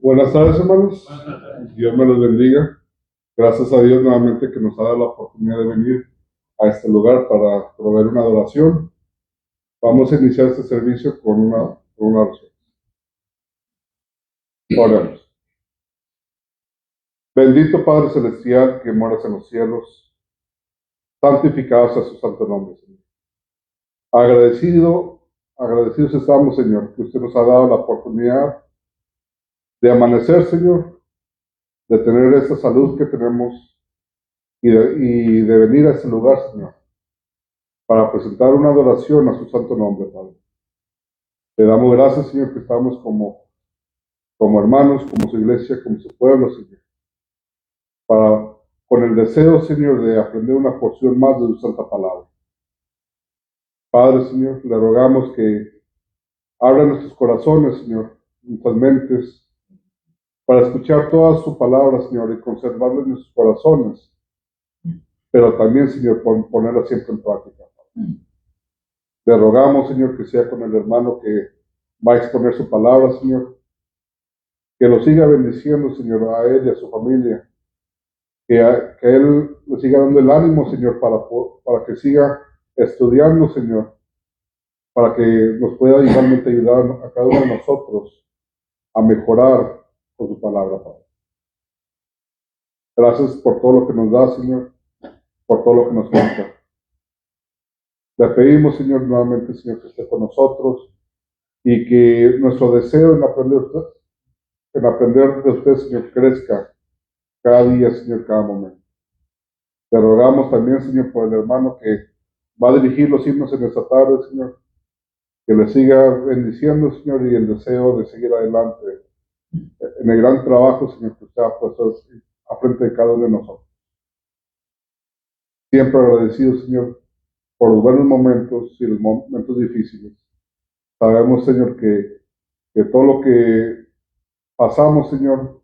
Buenas tardes, hermanos. Dios me los bendiga. Gracias a Dios nuevamente que nos ha dado la oportunidad de venir a este lugar para proveer una adoración. Vamos a iniciar este servicio con una oración. Oremos. Bendito Padre Celestial que moras en los cielos, santificado sea su santo nombre, Señor. Agradecidos estamos, Señor, que usted nos ha dado la oportunidad de amanecer, Señor, de tener esta salud que tenemos y de venir a este lugar, Señor, para presentar una adoración a su santo nombre, Padre. Le damos gracias, Señor, que estamos como hermanos, como su iglesia, como su pueblo, Señor, con el deseo, Señor, de aprender una porción más de su santa palabra. Padre, Señor, le rogamos que abra nuestros corazones, Señor, nuestras mentes, para escuchar toda su palabra, Señor, y conservarla en nuestros corazones, pero también, Señor, ponerla siempre en práctica. Le rogamos, Señor, que sea con el hermano que va a exponer su palabra, Señor, que lo siga bendiciendo, Señor, a él y a su familia, que él le siga dando el ánimo, Señor, para que siga estudiando, Señor, para que nos pueda igualmente ayudar a cada uno de nosotros a mejorar con su palabra, Padre. Gracias por todo lo que nos da, Señor, por todo lo que nos cuenta. Le pedimos, Señor, nuevamente, Señor, que esté con nosotros y que nuestro deseo en aprender de usted, Señor, crezca cada día, Señor, cada momento. Le rogamos también, Señor, por el hermano que va a dirigir los himnos en esta tarde, Señor, que le siga bendiciendo, Señor, y el deseo de seguir adelante en el gran trabajo, Señor, que usted ha puesto a frente de cada uno de nosotros. Siempre agradecido, Señor, por los buenos momentos y los momentos difíciles. Sabemos, Señor, que todo lo que pasamos, Señor,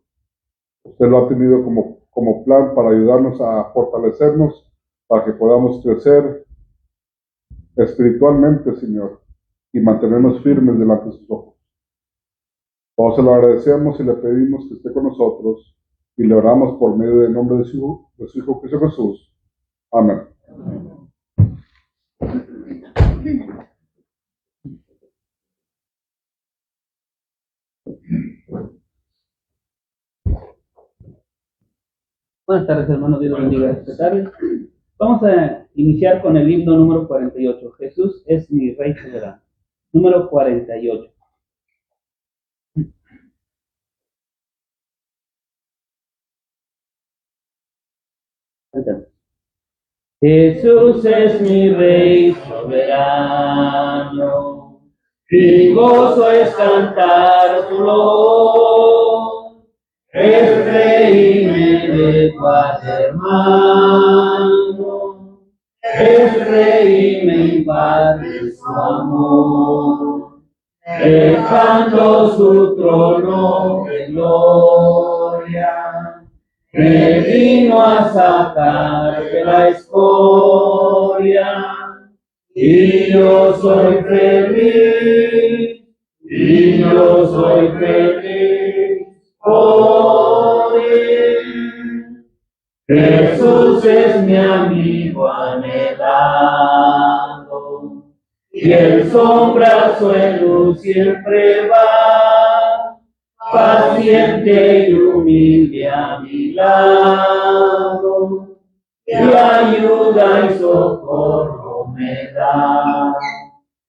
usted lo ha tenido como plan para ayudarnos a fortalecernos, para que podamos crecer espiritualmente, Señor, y mantenernos firmes delante de sus ojos. Todos se lo agradecemos y le pedimos que esté con nosotros y le oramos por medio del nombre de su Hijo Cristo Jesús. Amén. Buenas tardes, hermanos. Dios bendiga esta tarde. Vamos a iniciar con el himno número 48. Jesús es mi Rey soberano. Número 48. Jesús es mi Rey soberano, mi gozo es cantar su loor. Es Rey y me de paz, hermano, es Rey y me imparte su amor. Dejando su trono de gloria, me vino a sacar de la escoria, y yo soy feliz, por él. Jesús es mi amigo anhelado, y en sombras o en luz siempre va, paciente y humilde a mi lado, y ayuda y socorro me da.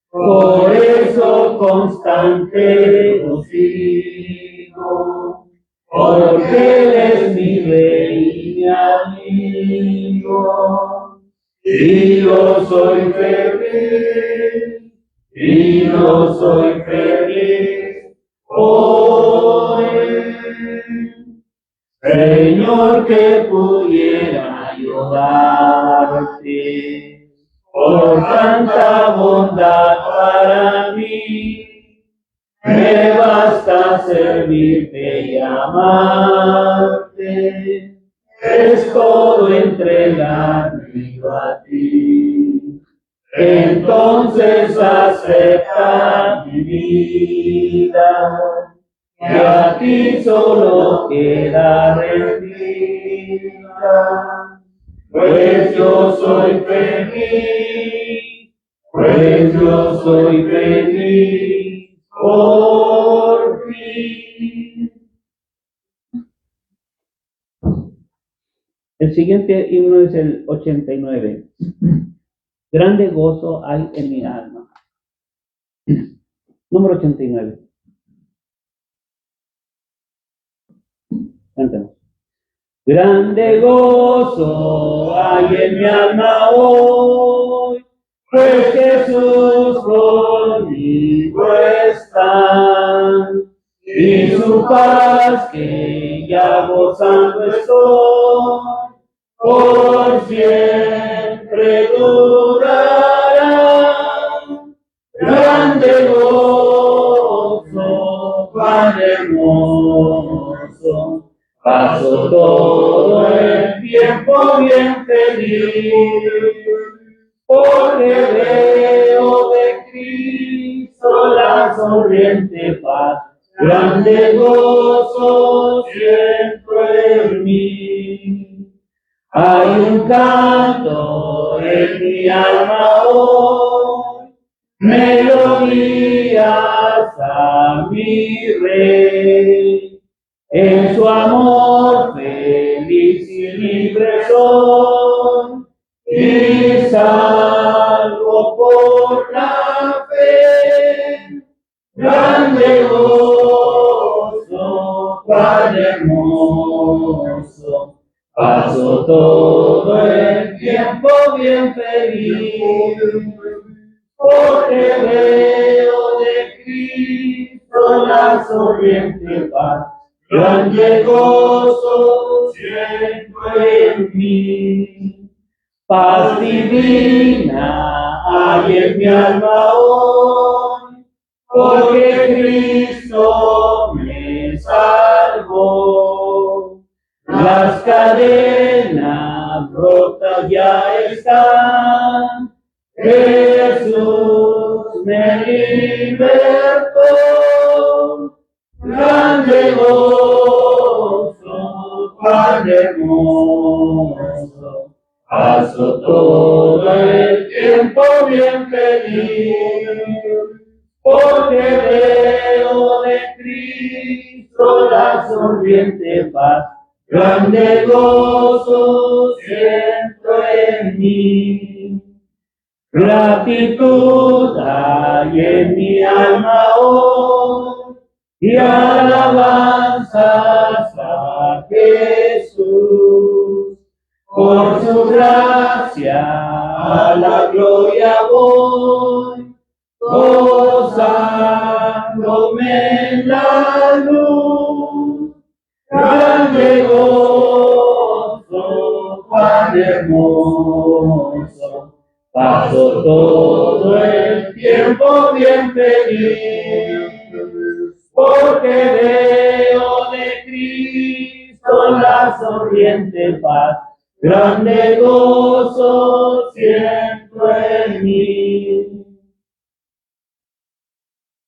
Por eso constante lo sigo, porque Él es mi Rey y mi amigo, y yo soy feliz, por Él. Señor, que pudiera ayudarte, por tanta bondad para mí, me basta servirte y amarte, es todo entregarme a ti. Entonces acepta mi vida, que a ti solo queda rendida. Pues yo soy feliz, pues yo soy feliz por ti. El siguiente himno es el 89. Grande gozo hay en mi alma. Número 89. Cántalo. Grande gozo hay en mi alma hoy, pues Jesús conmigo está, y su paz que ya gozando estoy, por siempre durará. Grande gozo, Padre hermoso, paso todo el tiempo bien feliz, porque veo de Cristo la sonriente paz, grande gozo siento en mí. Hay un canto en mi alma hoy, melodías a mi Rey. En su amor feliz y libre soy, y salvo por la fe. Grande gozo, Padre hermoso, paso todo el tiempo bien feliz, porque veo de Cristo la sonriente paz. Grande gozo siento en mí, paz divina hay en mi alma hoy, porque Cristo me salvó. Las cadenas rotas ya están, Jesús me libertó. Grande gozo, Padre hermoso, paso todo el tiempo bien feliz, porque veo de Cristo la sonriente paz. Grande gozo siento en mí. Gratitud hay en mi alma hoy, y alabanzas a Jesús. Por su gracia a la gloria voy, gozándome en la luz. Grande gozo, Padre hermoso, paso todo el tiempo bien feliz, porque veo de Cristo la sonriente paz. Grande gozo siento en mí.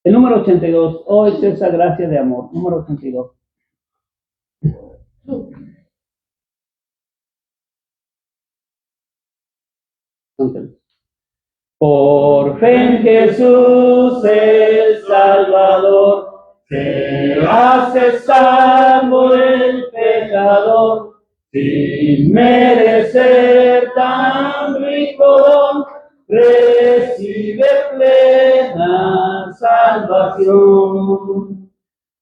El número 82. Hoy es esa gracia de amor. Número 82. Por fe en Jesús el Salvador, se hace salvo el pecador, sin merecer tan rico don, recibe plena salvación.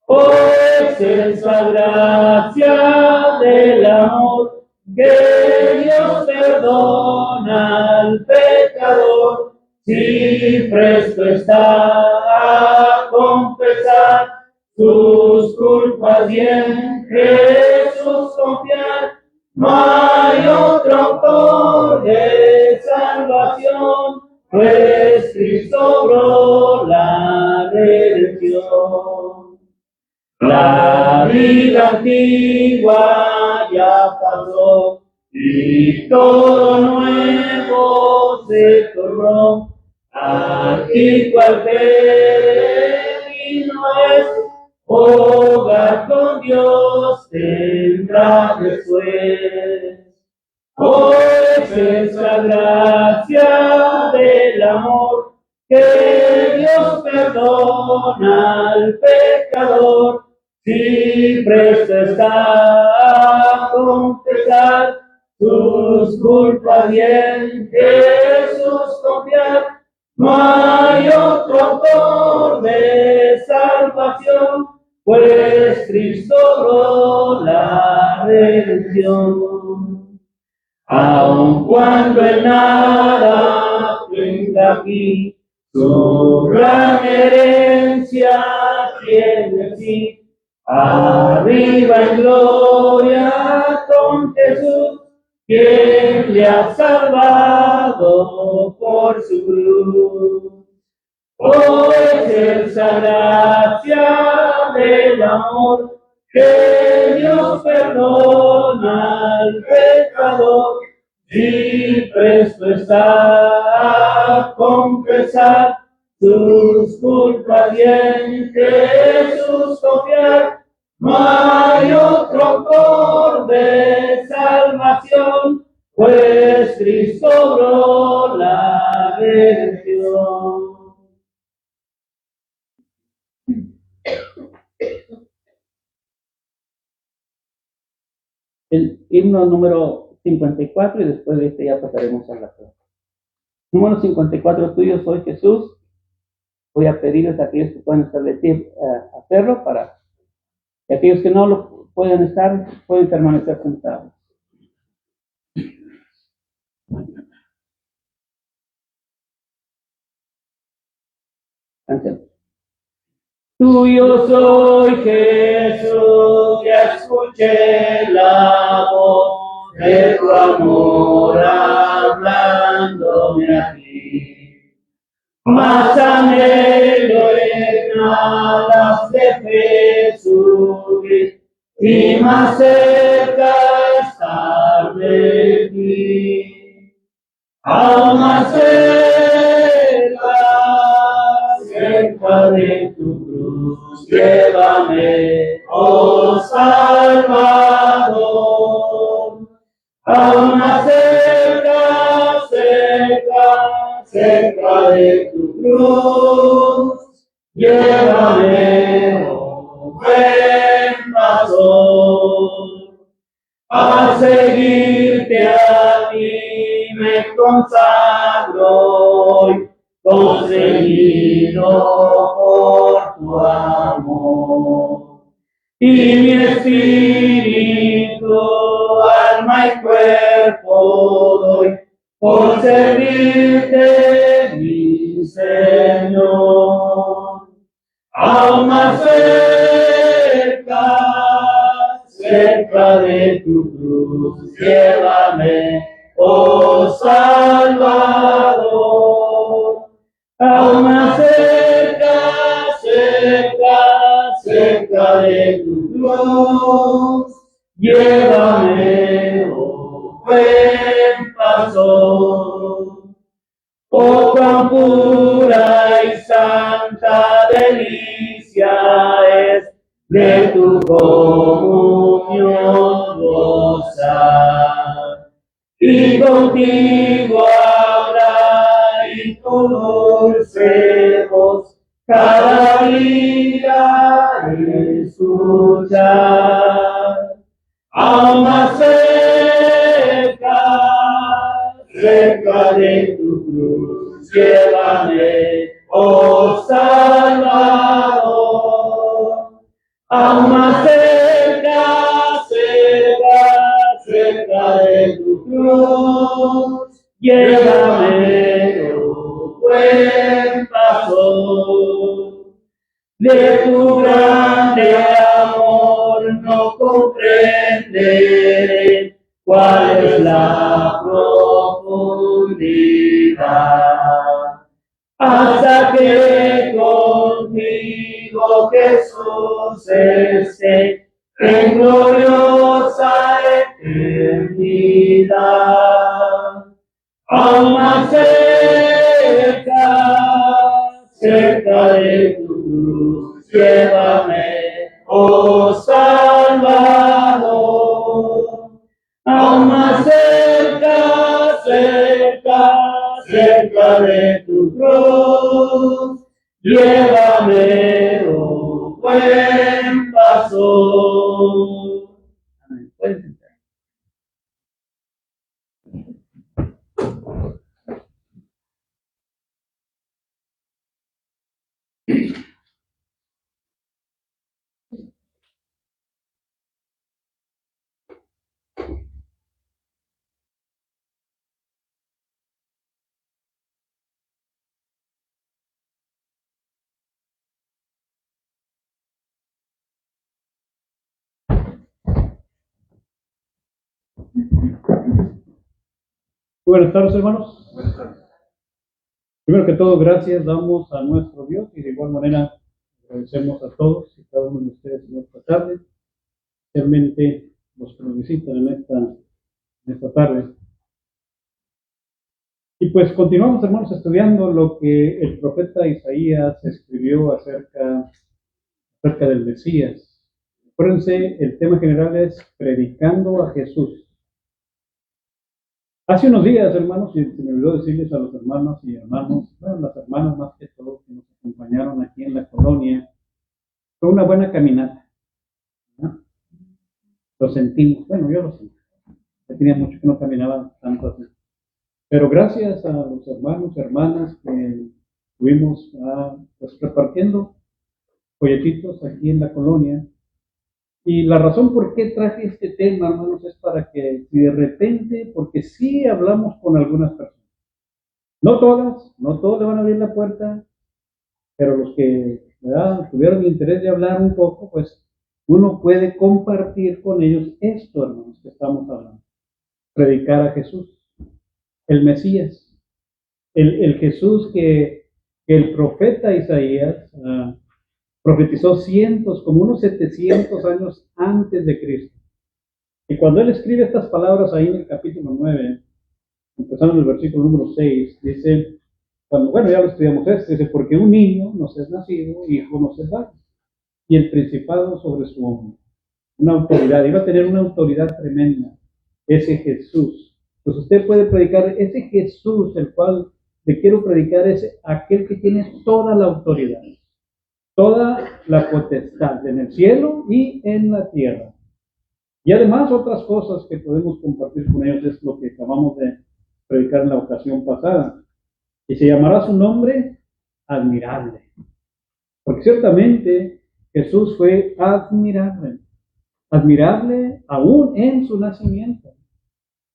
Pues esa gracia del amor que Dios perdona al pecador, si presto está a confesar sus culpas y en Jesús confiar, no hay otro autor de salvación, pues Cristo obró la redención. La vida antigua ya pasó y todo nuevo se tornó. Aquí cual peregrino es, hogar con Dios tendrá después. Pues esa gracia del amor que Dios perdona al pecador, si presto está a confesar tus culpas y en Jesús confiar, no hay otro autor de salvación, pues Cristo logró la redención. Aun cuando en nada tenga aquí, su gran herencia tiene sí. Arriba en gloria con Jesús, quien le ha salvado por su cruz. Pues esa gracia del amor que Dios perdona al pecador, si presto está a confesar sus culpas y en Jesús confiar, no hay otro autor de salvación, pues Cristo logró la redención. El himno número 54 y después de este ya pasaremos a la clase. Número 54, tuyo soy Jesús. Voy a pedirles a aquellos que pueden estar de pie a hacerlo y aquellos que no lo pueden estar, pueden permanecer sentados. Canción. Tuyo soy Jesús, ya escuché la voz de tu amor hablándome aquí. Más anhelo en alas de fe subir y más cerca estar de ti. Aún más cerca de tu cruz, llévame, oh Salvador. Aún más cerca de tu cruz, llévame, oh buen pastor. A seguirte a ti me consagro hoy, conseguido por tu amor. Y mi espíritu, alma y cuerpo doy por servirte, mi Señor. Aún más cerca de tu cruz, llévame, oh Salvador. Aún más cerca de tu cruz, llévame, oh buen pastor. Oh, cuán pura y santa delicia es de tu comunión gozar, y contigo hablar y tu dulce voz cada día escuchar. Aún más cerca de tu cruz, llévame, oh Salvador. Aún más cerca de tu cruz, llévame, oh buen pastor. De tu grande amor no comprenderé cuál es la profundidad, hasta que contigo Jesús esté en gloriosa eternidad. Aún más cerca de tu cruz, llévame, aún más cerca, cerca, cerca de tu cruz. Llévame, oh buen pastor. Amén. Pueden sentar. Buenas tardes, hermanos. Primero que todo, gracias damos a nuestro Dios y de igual manera agradecemos a todos y cada uno de ustedes en esta tarde, especialmente los que nos visitan en esta tarde. Y pues continuamos, hermanos, estudiando lo que el profeta Isaías escribió acerca del Mesías. Acuérdense, el tema general es predicando a Jesús. Hace unos días, hermanos, y se me olvidó decirles a los hermanos y hermanos, bueno, las hermanas más que todo, que nos acompañaron aquí en la colonia, fue una buena caminata, ¿no? Lo sentimos, bueno, yo lo sentí, ya tenía mucho que no caminaba tanto así. Pero gracias a los hermanos y hermanas que estuvimos pues, repartiendo folletitos aquí en la colonia. Y la razón por qué traje este tema, hermanos, es para que si de repente, porque sí hablamos con algunas personas, no todos le van a abrir la puerta, pero los que tuvieron el interés de hablar un poco, pues uno puede compartir con ellos esto, hermanos, que estamos hablando. Predicar a Jesús, el Mesías, el Jesús que el profeta Isaías profetizó como unos 700 años antes de Cristo. Y cuando él escribe estas palabras ahí en el capítulo 9, empezando en el versículo número 6, dice, ya lo estudiamos dice, porque un niño nos es nacido, hijo nos es dado, y el principado sobre su hombro. Una autoridad, iba a tener una autoridad tremenda, ese Jesús. Pues usted puede predicar ese Jesús, el cual le quiero predicar, es aquel que tiene toda la autoridad, toda la potestad en el cielo y en la tierra. Y además otras cosas que podemos compartir con ellos es lo que acabamos de predicar en la ocasión pasada. Y se llamará su nombre admirable. Porque ciertamente Jesús fue admirable. Admirable aún en su nacimiento.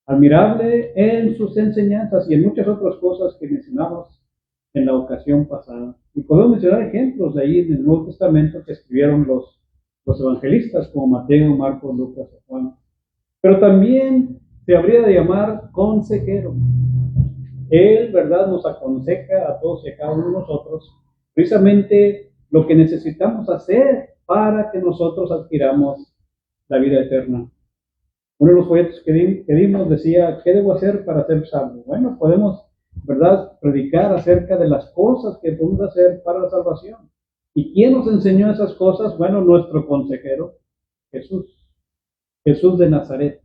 Admirable en sus enseñanzas y en muchas otras cosas que mencionamos en la ocasión pasada. Y podemos mencionar ejemplos de ahí en el Nuevo Testamento que escribieron los evangelistas como Mateo, Marcos, Lucas y Juan. Pero también se habría de llamar consejero. Él, ¿verdad?, nos aconseja a todos y a cada uno de nosotros precisamente lo que necesitamos hacer para que nosotros adquiramos la vida eterna. Uno de los folletos que dimos decía, ¿qué debo hacer para ser salvo? Bueno, podemos, ¿verdad?, predicar acerca de las cosas que podemos hacer para la salvación. ¿Y quién nos enseñó esas cosas? Bueno, nuestro consejero, Jesús de Nazaret.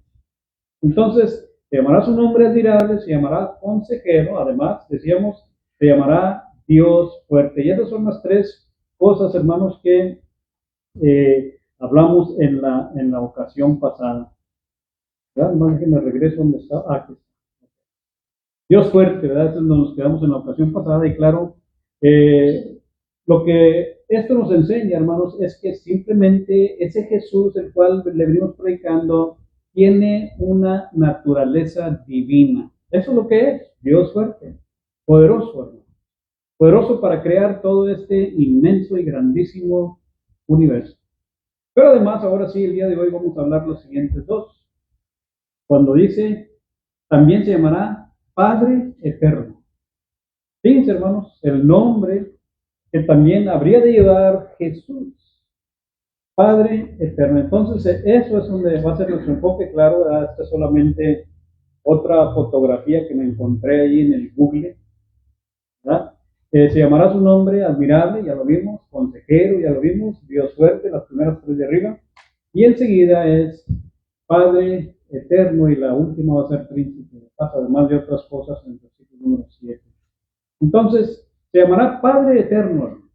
Entonces, se llamará su nombre admirable, se llamará consejero, además, decíamos, se llamará Dios fuerte. Y esas son las tres cosas, hermanos, que hablamos en la ocasión pasada. ¿Verdad? No, déjenme regreso donde está. Aquí está. Dios fuerte, ¿verdad? Eso es donde nos quedamos en la ocasión pasada. Y claro, lo que esto nos enseña, hermanos, es que simplemente ese Jesús, el cual le venimos predicando, tiene una naturaleza divina. Eso es lo que es, Dios fuerte, poderoso, hermano. Poderoso para crear todo este inmenso y grandísimo universo. Pero además, ahora sí, el día de hoy vamos a hablar los siguientes dos. Cuando dice, también se llamará Padre Eterno. Fíjense, hermanos, el nombre que también habría de llevar Jesús. Padre Eterno. Entonces, eso es donde va a ser nuestro enfoque, claro. Esta es solamente otra fotografía que me encontré ahí en el Google, ¿verdad? Se llamará su nombre admirable, ya lo vimos, consejero, ya lo vimos, Dios fuerte, las primeras tres de arriba, y enseguida es Padre eterno y la última va a ser príncipe de paz, además de otras cosas en el versículo número 7. Entonces, se llamará Padre Eterno.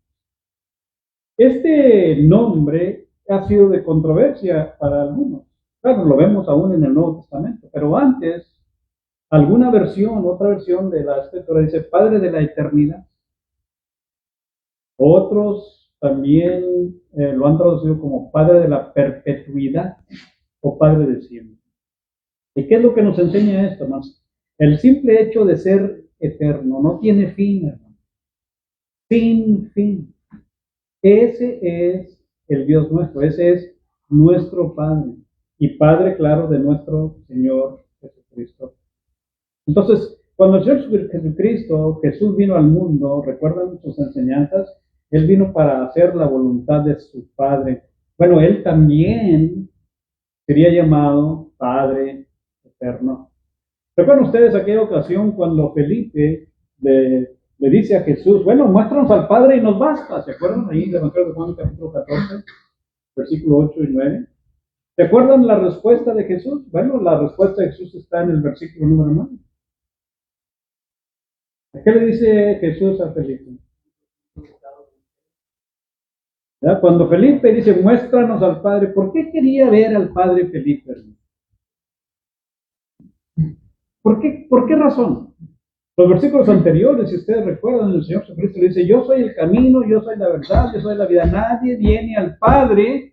Este nombre ha sido de controversia para algunos. Claro, lo vemos aún en el Nuevo Testamento, pero antes, otra versión de la Escritura dice Padre de la Eternidad. Otros también lo han traducido como Padre de la Perpetuidad o Padre de siempre. ¿Y qué es lo que nos enseña esto, más? El simple hecho de ser eterno no tiene fin, hermano. Sin fin. Ese es el Dios nuestro, ese es nuestro Padre. Y Padre, claro, de nuestro Señor Jesucristo. Entonces, cuando el Señor Jesucristo, Jesús vino al mundo, ¿recuerdan sus enseñanzas? Él vino para hacer la voluntad de su Padre. Bueno, Él también sería llamado Padre Eterno. ¿Recuerdan ustedes aquella ocasión cuando Felipe le dice a Jesús, bueno, muéstranos al Padre y nos basta? ¿Se acuerdan ahí en el Evangelio de Juan capítulo 14, versículo 8 y 9? ¿Se acuerdan la respuesta de Jesús? Bueno, la respuesta de Jesús está en el versículo número 9. ¿Qué le dice Jesús a Felipe? ¿Verdad? Cuando Felipe dice, muéstranos al Padre, ¿por qué quería ver al Padre Felipe? ¿Por qué razón? Los versículos anteriores, si ustedes recuerdan, el Señor Jesucristo le dice, yo soy el camino, yo soy la verdad, yo soy la vida. Nadie viene al Padre,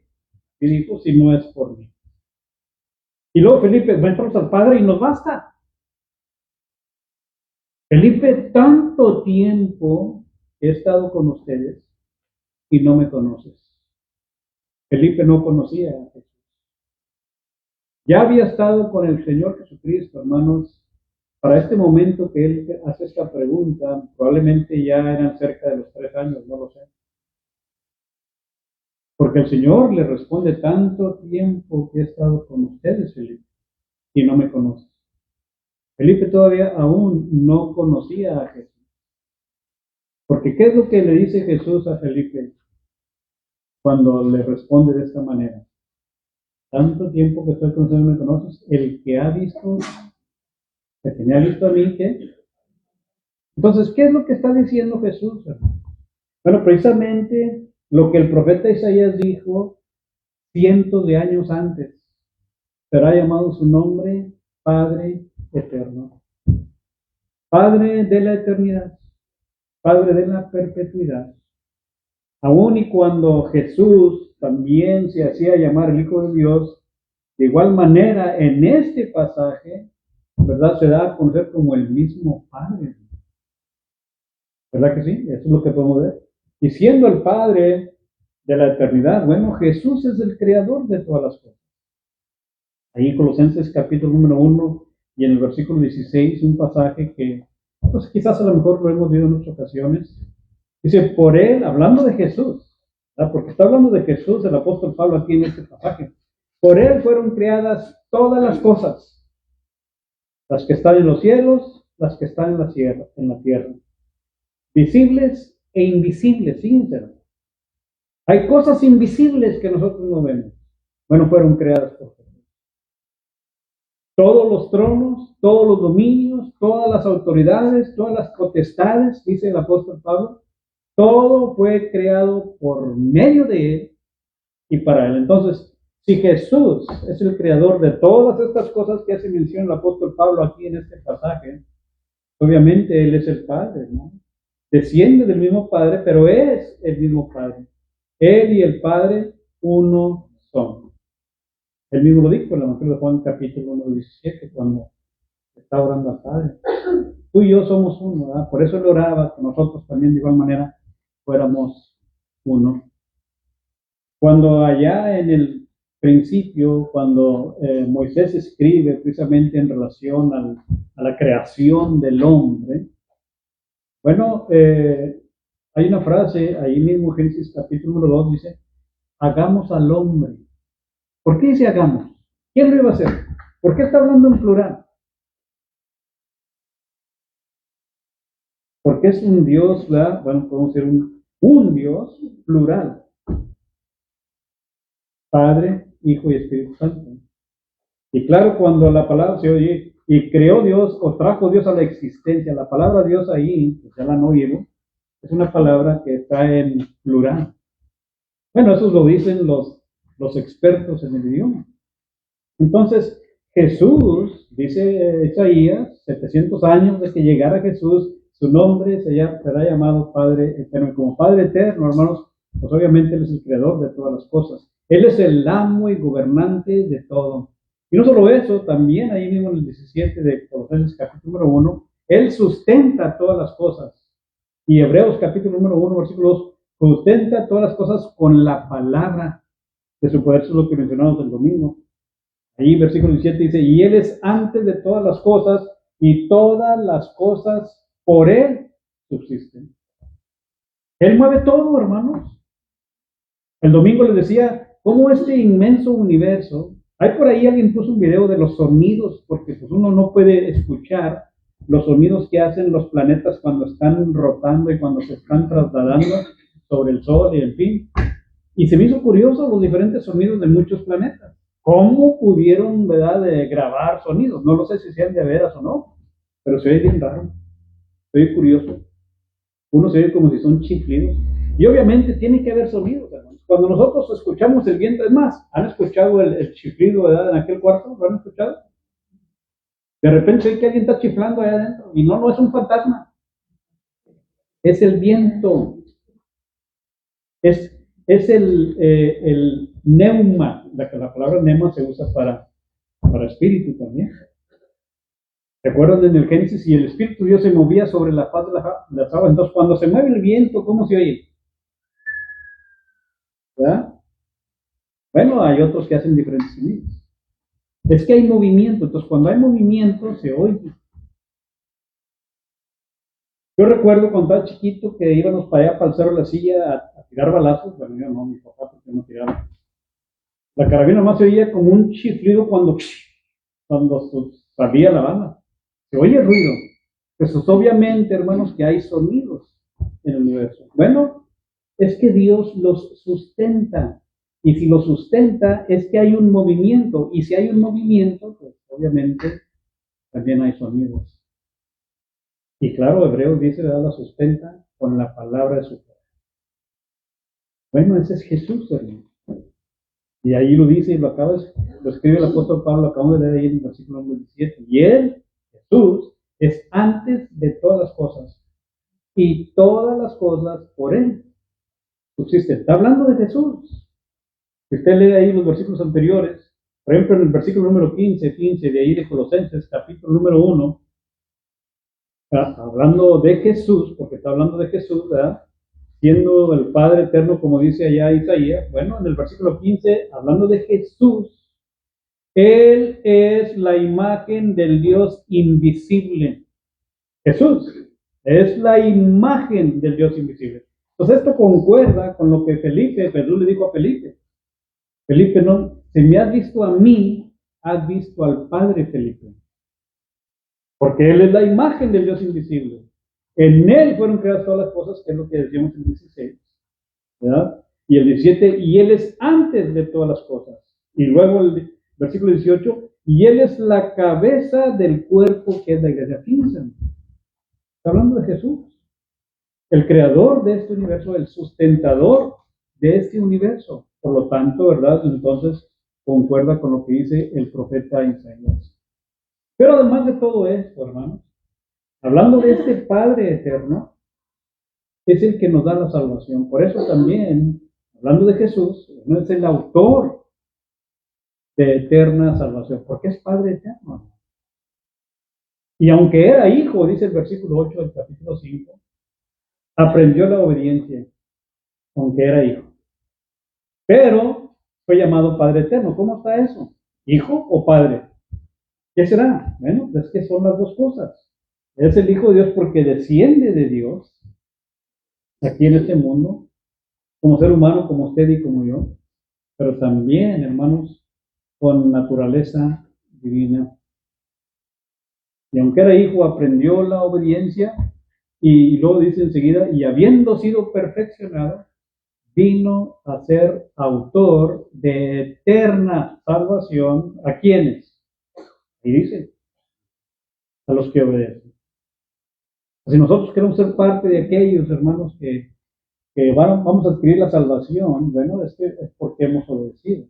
y dijo, si no es por mí. Y luego Felipe, muéstranos al Padre y nos basta. Felipe, tanto tiempo he estado con ustedes y no me conoces. Felipe no conocía a Jesús. Ya había estado con el Señor Jesucristo, hermanos. Para este momento que él hace esta pregunta, probablemente ya eran cerca de los 3 años, no lo sé. Porque el Señor le responde, tanto tiempo que he estado con ustedes, Felipe, y no me conoces. Felipe todavía aún no conocía a Jesús. Porque ¿qué es lo que le dice Jesús a Felipe cuando le responde de esta manera? Tanto tiempo que estoy con ustedes y no me conoces, el que ha visto, el que me ha visto a mí, ¿qué? Entonces, ¿qué es lo que está diciendo Jesús, hermano? Bueno, precisamente lo que el profeta Isaías dijo cientos de años antes. Será llamado su nombre Padre Eterno. Padre de la eternidad. Padre de la perpetuidad. Aún y cuando Jesús también se hacía llamar el Hijo de Dios, de igual manera en este pasaje, ¿verdad? Se da a conocer como el mismo Padre. ¿Verdad que sí? Eso es lo que podemos ver. Y siendo el Padre de la eternidad, bueno, Jesús es el creador de todas las cosas. Ahí en Colosenses capítulo número 1 y en el versículo 16, un pasaje que pues quizás a lo mejor lo hemos visto en otras ocasiones. Dice, por él, hablando de Jesús, ¿verdad? Porque está hablando de Jesús el apóstol Pablo aquí en este pasaje. Por él fueron creadas todas las cosas, las que están en los cielos, las que están en la tierra, visibles e invisibles, fíjense. Hay cosas invisibles que nosotros no vemos. Bueno, fueron creadas por Jesús. Todos los tronos, todos los dominios, todas las autoridades, todas las potestades, dice el apóstol Pablo, todo fue creado por medio de él y para él. Entonces, si Jesús es el creador de todas estas cosas que hace mención el apóstol Pablo aquí en este pasaje, obviamente él es el Padre, ¿no? Desciende del mismo Padre, pero es el mismo Padre. Él y el Padre uno son. Él mismo lo dijo en el Evangelio de Juan capítulo 17, cuando está orando al Padre. Tú y yo somos uno, ¿verdad? Por eso él oraba, que nosotros también de igual manera fuéramos uno. Cuando allá en el principio, cuando Moisés escribe precisamente en relación a la creación del hombre, bueno, hay una frase ahí mismo en Génesis capítulo número 2, dice, hagamos al hombre. ¿Por qué dice hagamos? ¿Quién lo iba a hacer? ¿Por qué está hablando en plural? Porque es un Dios, ¿verdad? Bueno, podemos decir un Dios plural. Padre, Hijo y Espíritu Santo. Y claro, cuando la palabra se oye, y creó Dios, o trajo Dios a la existencia, la palabra Dios ahí, pues ya la han oído, es una palabra que está en plural. Bueno, eso lo dicen los expertos en el idioma. Entonces, Jesús, dice Isaías, 700 años de que llegara Jesús, su nombre será llamado Padre Eterno. Y como Padre Eterno, hermanos, pues obviamente Él es el creador de todas las cosas. Él es el amo y gobernante de todo. Y no solo eso, también ahí mismo en el 17 de Colosenses capítulo número 1, Él sustenta todas las cosas. Y Hebreos capítulo número 1, versículo 2, sustenta todas las cosas con la palabra de su poder. Eso es lo que mencionamos el domingo. Ahí versículo 17 dice, y Él es antes de todas las cosas, y todas las cosas por Él subsisten. Él mueve todo, hermanos. El domingo les decía, cómo este inmenso universo, hay por ahí alguien puso un video de los sonidos, porque pues uno no puede escuchar los sonidos que hacen los planetas cuando están rotando y cuando se están trasladando sobre el Sol y en fin. Y se me hizo curioso los diferentes sonidos de muchos planetas. ¿Cómo pudieron, verdad, de grabar sonidos? No lo sé si sean de veras o no, pero se oye bien raro, se oye curioso. Uno se oye como si son chiflidos. Y obviamente tiene que haber sonidos, hermanos. Cuando nosotros escuchamos el viento, es más, ¿han escuchado el chiflido, verdad, en aquel cuarto? ¿Lo han escuchado? De repente se ve que alguien está chiflando allá adentro, y no es un fantasma. Es el viento. Es el neuma, la palabra neuma se usa para espíritu también. ¿Recuerdan en el Génesis? Y el Espíritu de Dios se movía sobre la faz de las aguas. Entonces, cuando se mueve el viento, ¿cómo se oye? ¿Verdad? Bueno, hay otros que hacen diferentes sonidos. Es que hay movimiento, entonces cuando hay movimiento se oye. Yo recuerdo cuando estaba chiquito que íbamos para allá, para el Cerro de la Silla, a tirar balazos. Bueno, yo no, mi papá, porque no tiraba. La carabina más se oía como un chiflido cuando salía la bala. Se oye ruido. Pues obviamente, hermanos, que hay sonidos en el universo. Bueno, es que Dios los sustenta. Y si los sustenta, es que hay un movimiento. Y si hay un movimiento, pues obviamente también hay sonidos. Y claro, Hebreos dice, ¿verdad? La sustenta con la palabra de su poder. Bueno, ese es Jesús, hermano. Y ahí lo dice y lo escribe el apóstol Pablo, lo acabamos de leer ahí en el versículo 17. Y Él, Jesús, es antes de todas las cosas. Y todas las cosas por Él subsisten. Está hablando de Jesús. Si usted lee ahí los versículos anteriores, por ejemplo, en el versículo número 15 de ahí de Colosenses, capítulo número 1, hablando de Jesús, porque está hablando de Jesús, ¿verdad? Siendo el Padre eterno, como dice allá Isaías. Bueno, en el versículo 15, hablando de Jesús, Él es la imagen del Dios invisible. Jesús es la imagen del Dios invisible. Entonces esto concuerda con lo que Jesús le dijo a Felipe. Felipe, no, si me has visto a mí, has visto al Padre, Felipe. Porque Él es la imagen del Dios invisible. En Él fueron creadas todas las cosas, que es lo que decíamos en el 16, ¿verdad? Y el 17, y Él es antes de todas las cosas. Y luego el versículo 18, y Él es la cabeza del cuerpo que es la iglesia. Fíjense, está hablando de Jesús, el creador de este universo, el sustentador de este universo. Por lo tanto, ¿verdad? Entonces concuerda con lo que dice el profeta Isaías. Pero además de todo esto, hermanos, hablando de este Padre eterno, es el que nos da la salvación. Por eso también, hablando de Jesús, no es el autor de eterna salvación, porque es Padre eterno. Y aunque era hijo, dice el versículo 8 del capítulo 5, aprendió la obediencia, aunque era hijo. Pero fue llamado Padre eterno. ¿Cómo está eso? ¿Hijo o padre? ¿Qué será? Bueno, es que son las dos cosas. Es el Hijo de Dios porque desciende de Dios aquí en este mundo, como ser humano, como usted y como yo, pero también, hermanos, con naturaleza divina. Y aunque era hijo, aprendió la obediencia, y luego dice enseguida, y habiendo sido perfeccionado, vino a ser autor de eterna salvación. ¿A quiénes? Y dice, a los que obedecen. Si nosotros queremos ser parte de aquellos hermanos que vamos a adquirir la salvación, bueno, es porque hemos obedecido.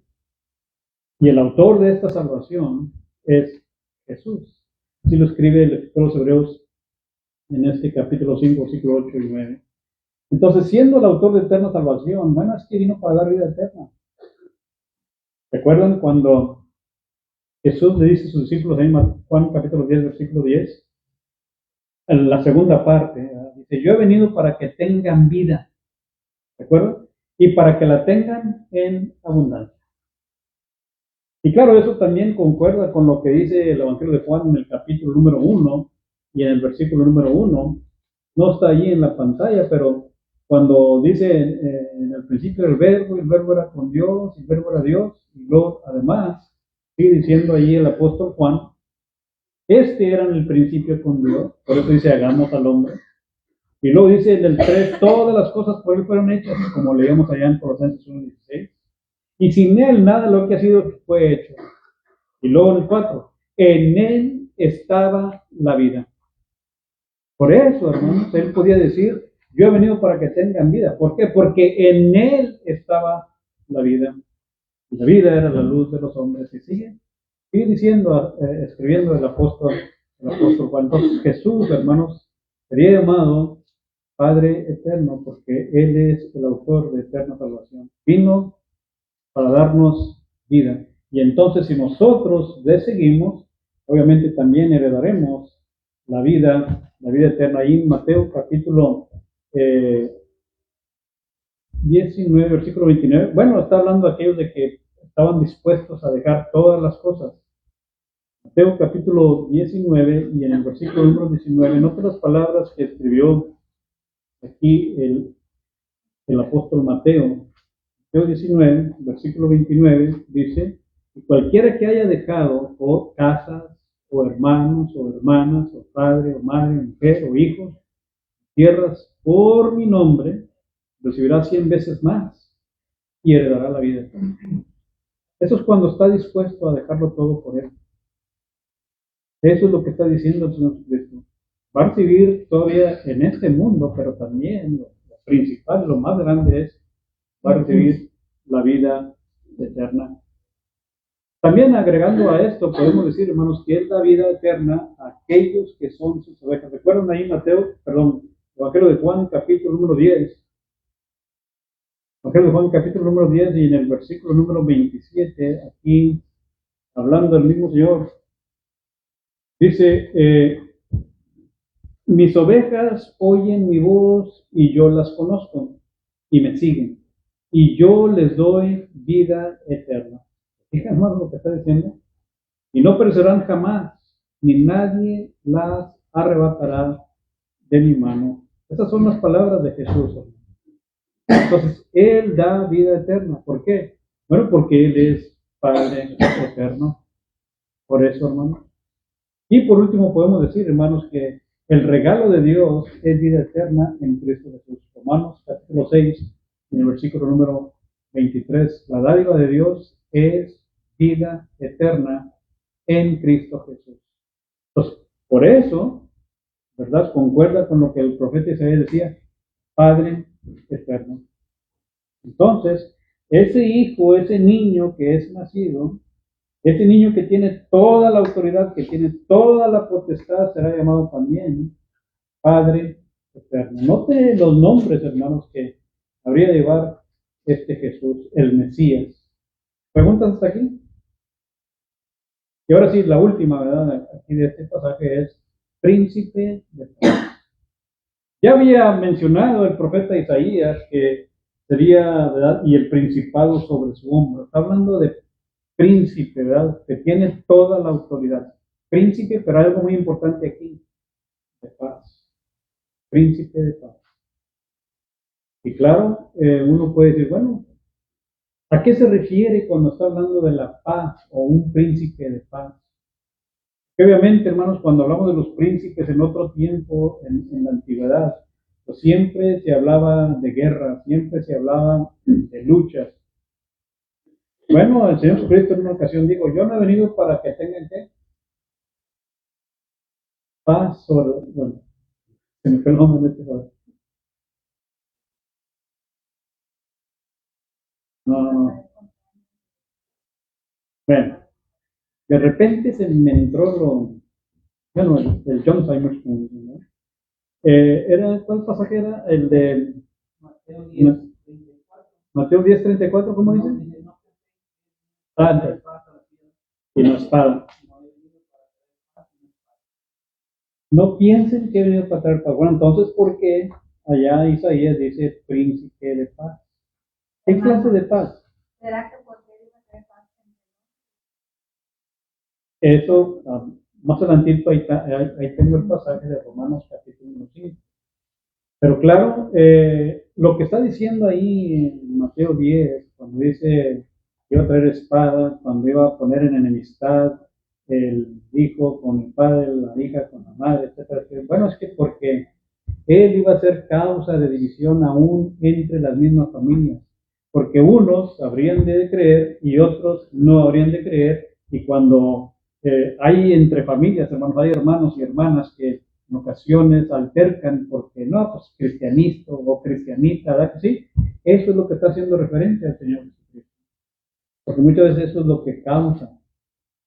Y el autor de esta salvación es Jesús. Así lo escribe el escritor de los Hebreos en este capítulo 5, versículo 8 y 9. Entonces, siendo el autor de eterna salvación, bueno, es que vino para dar vida eterna. ¿Recuerdan cuando Jesús le dice a sus discípulos en Juan capítulo 10, versículo 10? En la segunda parte, dice, yo he venido para que tengan vida. ¿De acuerdo? Y para que la tengan en abundancia. Y claro, eso también concuerda con lo que dice el Evangelio de Juan en el capítulo número 1 y en el versículo número 1. No está allí en la pantalla, pero cuando dice en el principio el verbo era con Dios, el verbo era Dios, y luego además sigue diciendo allí el apóstol Juan, era en el principio con Dios, por eso dice hagamos al hombre. Y luego dice en el 3, todas las cosas por él fueron hechas, como leíamos allá en Colosenses 1:16. Y sin él nada de lo que ha sido fue hecho. Y luego en el 4, en él estaba la vida. Por eso, hermanos, él podía decir, yo he venido para que tengan vida. ¿Por qué? Porque en él estaba la vida. Y la vida era la luz de los hombres. Y sigue diciendo, escribiendo el apóstol Juan. Entonces Jesús, hermanos, sería llamado Padre eterno, porque Él es el autor de eterna salvación. Vino para darnos vida. Y entonces, si nosotros le seguimos, obviamente también heredaremos la vida eterna. Ahí en Mateo capítulo 19, versículo 29. Bueno, está hablando de aquellos de que estaban dispuestos a dejar todas las cosas. Mateo capítulo 19 y en el versículo número 19, en otras palabras que escribió aquí el apóstol Mateo. Mateo 19, versículo 29, dice, y cualquiera que haya dejado o casas, o hermanos, o hermanas, o padre, o madre, o mujer, o hijos, tierras, por mi nombre, recibirá 100 veces más y heredará la vida eterna. Eso es cuando está dispuesto a dejarlo todo por él. Eso es lo que está diciendo el Señor Jesucristo. Va a recibir todavía en este mundo, pero también lo principal, lo más grande es, va a recibir la vida eterna. También agregando a esto, podemos decir, hermanos, que es la vida eterna a aquellos que son sus ovejas. ¿Recuerdan ahí Evangelio de Juan, capítulo número 10? Evangelio de Juan, capítulo número 10 y en el versículo número 27, aquí, hablando del mismo Señor, dice, mis ovejas oyen mi voz y yo las conozco y me siguen y yo les doy vida eterna. Fíjense más lo que está diciendo. Y no perecerán jamás, ni nadie las arrebatará de mi mano. Esas son las palabras de Jesús. Entonces, Él da vida eterna. ¿Por qué? Bueno, porque Él es Padre eterno. Por eso, hermanos. Y por último podemos decir, hermanos, que el regalo de Dios es vida eterna en Cristo Jesús. Romanos capítulo 6, en el versículo número 23. La dádiva de Dios es vida eterna en Cristo Jesús. Entonces, por eso, ¿verdad? Concuerda con lo que el profeta Isaías decía, Padre eterno. Entonces, ese hijo, ese niño que es nacido, ese niño que tiene toda la autoridad, que tiene toda la potestad, será llamado también Padre eterno. Note los nombres, hermanos, que habría de llevar este Jesús, el Mesías. ¿Preguntas hasta aquí? Y ahora sí, la última, ¿verdad? Aquí de este pasaje es príncipe de paz. Ya había mencionado el profeta Isaías que sería, ¿verdad? Y el principado sobre su hombro. Está hablando de príncipe, ¿verdad? Que tiene toda la autoridad. Príncipe, pero algo muy importante aquí, de paz. Príncipe de paz. Y claro, uno puede decir, bueno, ¿a qué se refiere cuando está hablando de la paz o un príncipe de paz? Que obviamente, hermanos, cuando hablamos de los príncipes en otro tiempo, en la antigüedad, pues siempre se hablaba de guerra, siempre se hablaba de luchas. Bueno, el Señor Jesucristo en una ocasión dijo, yo no he venido para que tengan ¿qué? paz sobre, bueno, se me fue el nombre de este joven. No. Bueno, de repente se me entró bueno, el John Simon, ¿no? ¿Cuál pasaje era? El de Mateo 10:34, ¿cómo dice? Y la espada. No piensen que he venido para traer paz. Bueno, entonces, ¿por qué allá Isaías dice príncipe de paz? ¿Qué clase de paz? ¿Será que por qué iba a traer paz? Eso, más adelantito, ahí tengo el pasaje de Romanos capítulo 5. Pero claro, lo que está diciendo ahí en Mateo 10, cuando dice que iba a traer espada, cuando iba a poner en enemistad el hijo con el padre, la hija con la madre, etcétera. Bueno, es que porque él iba a ser causa de división aún entre las mismas familias, porque unos habrían de creer y otros no habrían de creer, y cuando hay entre familias, hermanos, hay hermanos y hermanas que en ocasiones altercan porque no, pues cristianista o cristianita, ¿verdad que sí? Eso es lo que está haciendo referencia al Señor Jesucristo, porque muchas veces eso es lo que causa,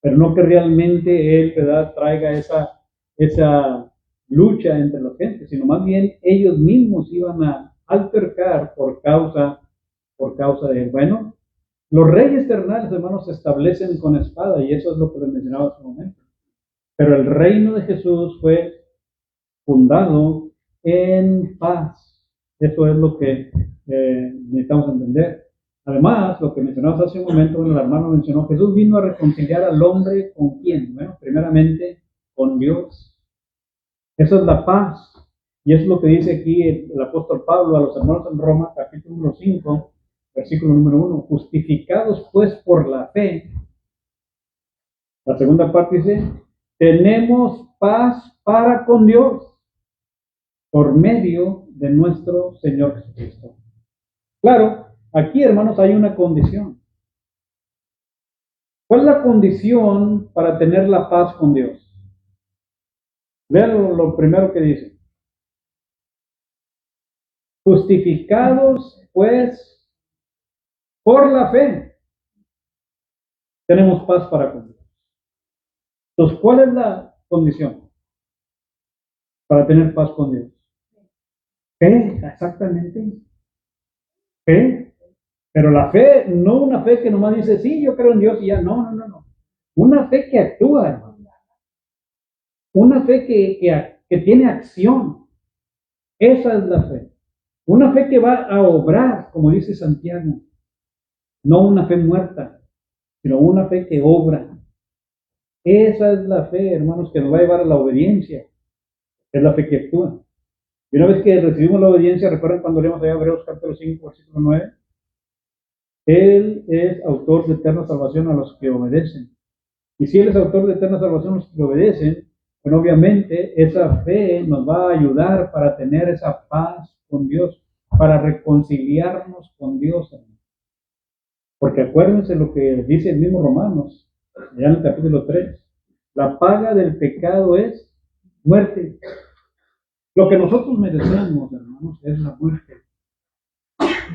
pero no que realmente Él, ¿verdad?, traiga esa lucha entre las gentes, sino más bien ellos mismos iban a altercar por causa de Él. Bueno, los reyes terrenales, hermanos, se establecen con espada, y eso es lo que les mencionaba hace un momento. Pero el reino de Jesús fue fundado en paz. Eso es lo que necesitamos entender. Además, lo que mencionabas hace un momento, bueno, el hermano mencionó, Jesús vino a reconciliar al hombre ¿con quién? Bueno, primeramente con Dios. Esa es la paz. Y es lo que dice aquí el apóstol Pablo a los hermanos en Roma, capítulo 5, versículo número 1. Justificados pues por la fe. La segunda parte dice, tenemos paz para con Dios por medio de nuestro Señor Jesucristo. Claro, aquí, hermanos, hay una condición. ¿Cuál es la condición para tener la paz con Dios? Vean lo primero que dice. Justificados, pues, por la fe, tenemos paz para con Dios. Entonces, ¿cuál es la condición para tener paz con Dios? Fe, exactamente. Fe. Pero la fe, no una fe que nomás dice, sí, yo creo en Dios y ya. No. Una fe que actúa, hermano. Una fe que tiene acción. Esa es la fe. Una fe que va a obrar, como dice Santiago. No una fe muerta, sino una fe que obra. Esa es la fe, hermanos, que nos va a llevar a la obediencia. Es la fe que actúa. Y una vez que recibimos la obediencia, recuerden cuando leemos allá Hebreos capítulo 5, versículo 9. Él es autor de eterna salvación a los que obedecen. Y si Él es autor de eterna salvación a los que obedecen, pues obviamente esa fe nos va a ayudar para tener esa paz con Dios, para reconciliarnos con Dios. Porque acuérdense lo que dice el mismo Romanos, allá en el capítulo 3. La paga del pecado es muerte. Lo que nosotros merecemos, hermanos, es la muerte.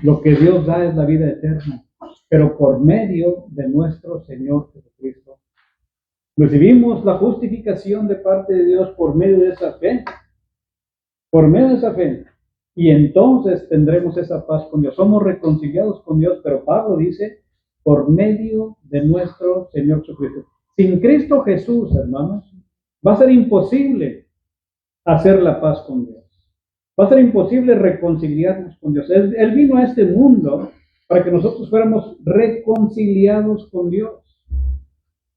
Lo que Dios da es la vida eterna, pero por medio de nuestro Señor Jesucristo. Recibimos la justificación de parte de Dios por medio de esa fe. Por medio de esa fe. Y entonces tendremos esa paz con Dios. Somos reconciliados con Dios, pero Pablo dice, por medio de nuestro Señor Jesucristo. Sin Cristo Jesús, hermanos, va a ser imposible hacer la paz con Dios. Va a ser imposible reconciliarnos con Dios. Él vino a este mundo para que nosotros fuéramos reconciliados con Dios.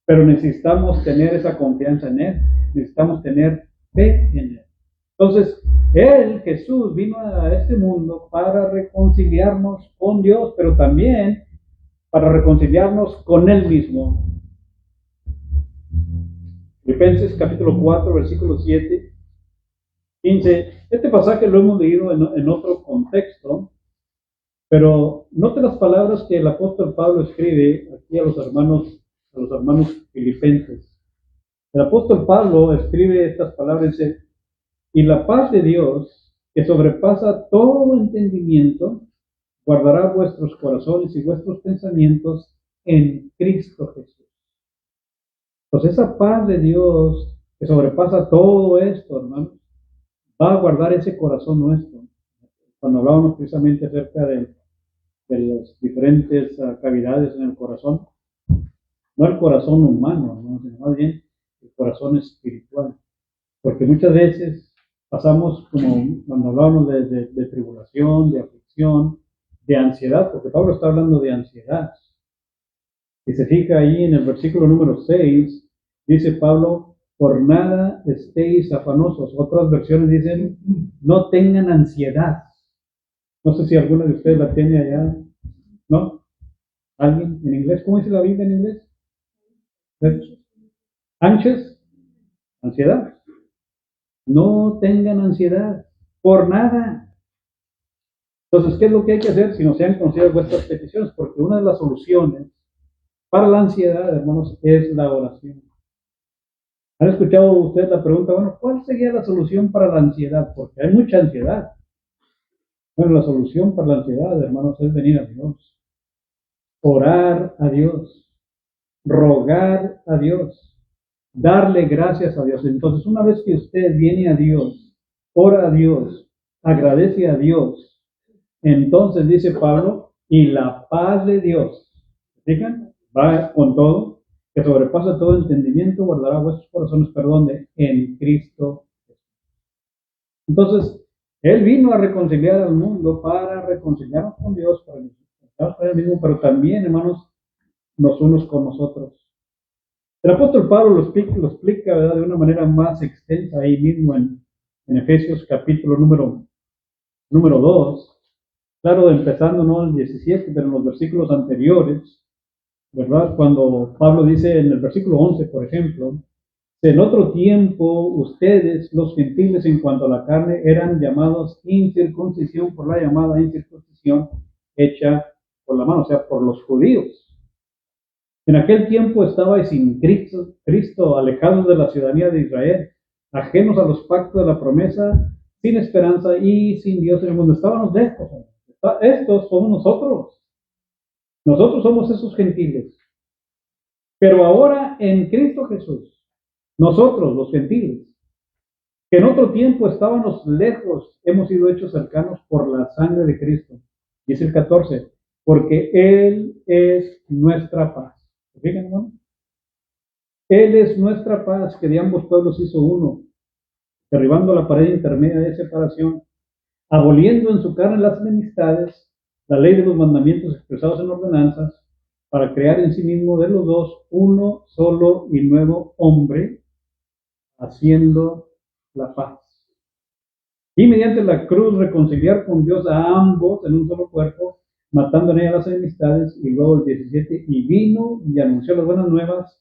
Pero necesitamos tener esa confianza en Él. Necesitamos tener fe en Él. Entonces, Jesús, vino a este mundo para reconciliarnos con Dios, pero también para reconciliarnos con Él mismo. Filipenses capítulo 4, versículo 7. 15. Este pasaje lo hemos leído en otro contexto, pero note las palabras que el apóstol Pablo escribe aquí a los hermanos filipenses. El apóstol Pablo escribe estas palabras, dice, y la paz de Dios, que sobrepasa todo entendimiento, guardará vuestros corazones y vuestros pensamientos en Cristo Jesús. Pues esa paz de Dios, que sobrepasa todo esto, hermanos, va a guardar ese corazón nuestro. Cuando hablábamos precisamente acerca de las diferentes cavidades en el corazón, no el corazón humano, ¿no? Sino más bien el corazón espiritual. Porque muchas veces pasamos, como cuando hablábamos de tribulación, de aflicción, de ansiedad, porque Pablo está hablando de ansiedad. Y se fija ahí en el versículo número 6, dice Pablo, por nada estéis afanosos. Otras versiones dicen, no tengan ansiedad. No sé si alguna de ustedes la tiene allá, ¿no? ¿Alguien en inglés? ¿Cómo dice la Biblia en inglés? Anxious, ansiedad. No tengan ansiedad por nada. Entonces, ¿qué es lo que hay que hacer si no se han conocido vuestras peticiones? Porque una de las soluciones para la ansiedad, hermanos, es la oración. ¿Han escuchado ustedes la pregunta, bueno, cuál sería la solución para la ansiedad? Porque hay mucha ansiedad. Bueno, la solución para la ansiedad, hermanos, es venir a Dios, orar a Dios, rogar a Dios, darle gracias a Dios. Entonces, una vez que usted viene a Dios, ora a Dios, agradece a Dios, entonces dice Pablo, y la paz de Dios, ¿fijan? Va con todo, que sobrepasa todo entendimiento, guardará vuestros corazones, perdón, en Cristo. Entonces, Él vino a reconciliar al mundo para reconciliarnos con Dios, para reconciliarnos con Él mismo, pero también, hermanos, los unos con nosotros. El apóstol Pablo lo explica, ¿verdad?, de una manera más extensa ahí mismo en Efesios capítulo número 2. Claro, empezando no el 17, pero en los versículos anteriores, ¿verdad? Cuando Pablo dice en el versículo 11, por ejemplo, en otro tiempo ustedes, los gentiles, en cuanto a la carne, eran llamados incircuncisión por la llamada incircuncisión hecha por la mano, o sea, por los judíos. En aquel tiempo estabais sin Cristo, alejados de la ciudadanía de Israel, ajenos a los pactos de la promesa, sin esperanza y sin Dios en el mundo. Estábamos lejos. Estos somos nosotros. Nosotros somos esos gentiles. Pero ahora en Cristo Jesús, nosotros, los gentiles, que en otro tiempo estábamos lejos, hemos sido hechos cercanos por la sangre de Cristo. Dice el 14, porque Él es nuestra paz. Fíjense, ¿no? Él es nuestra paz, que de ambos pueblos hizo uno, derribando la pared intermedia de separación, aboliendo en su carne las enemistades, la ley de los mandamientos expresados en ordenanzas, para crear en sí mismo de los dos uno solo y nuevo hombre, haciendo la paz. Y mediante la cruz reconciliar con Dios a ambos en un solo cuerpo, matando en ella las enemistades. Y luego el 17, y vino y anunció las buenas nuevas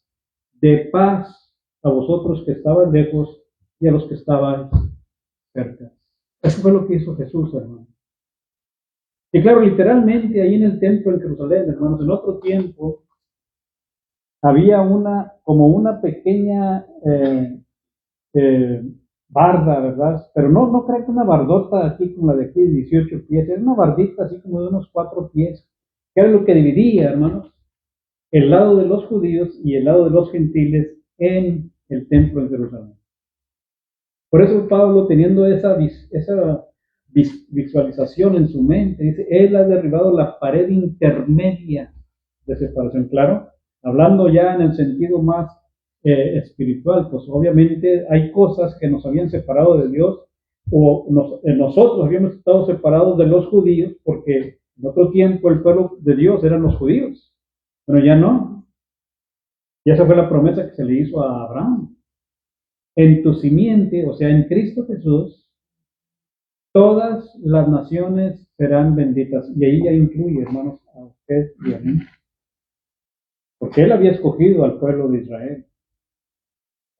de paz a vosotros que estabais lejos y a los que estaban cerca. Eso fue lo que hizo Jesús, hermano. Y claro, literalmente ahí en el templo en Jerusalén, hermanos, en otro tiempo había como una pequeña barda, ¿verdad? Pero no creo que una bardota así como la de aquí de 18 pies, era una bardita así como de unos 4 pies, que era lo que dividía, hermanos, el lado de los judíos y el lado de los gentiles en el templo en Jerusalén. Por eso Pablo, teniendo esa visualización en su mente, dice, Él ha derribado la pared intermedia de separación. Claro, hablando ya en el sentido más espiritual, pues obviamente hay cosas que nos habían separado de Dios, o nosotros habíamos estado separados de los judíos, porque en otro tiempo el pueblo de Dios eran los judíos, pero ya no. Y esa fue la promesa que se le hizo a Abraham. En tu simiente, o sea, en Cristo Jesús, todas las naciones serán benditas. Y ahí ya incluye, hermanos, a usted y a mí. Porque Él había escogido al pueblo de Israel.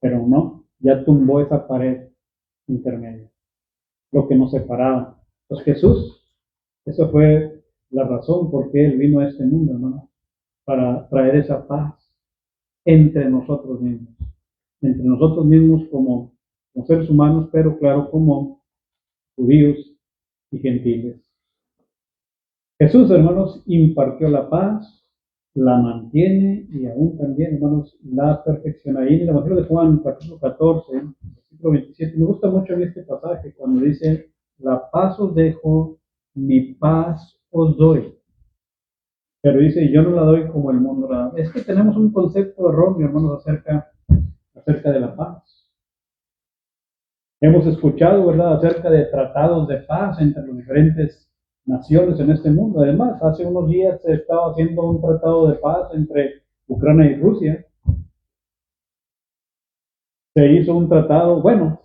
Pero no, ya tumbó esa pared intermedia, lo que nos separaba. Pues Jesús, esa fue la razón por qué Él vino a este mundo, hermano, para traer esa paz entre nosotros mismos. entre nosotros mismos como seres humanos, pero claro, como judíos y gentiles. Jesús, hermanos, impartió la paz, la mantiene y aún también, hermanos, la perfecciona. Ahí en el Evangelio de Juan, capítulo 14, versículo 27, me gusta mucho este pasaje cuando dice, la paz os dejo, mi paz os doy. Pero dice, yo no la doy como el mundo la da. Es que tenemos un concepto erróneo, hermanos, acerca de la paz. Hemos escuchado, ¿verdad?, acerca de tratados de paz entre las diferentes naciones en este mundo. Además, hace unos días se estaba haciendo un tratado de paz entre Ucrania y Rusia. Se hizo un tratado, bueno,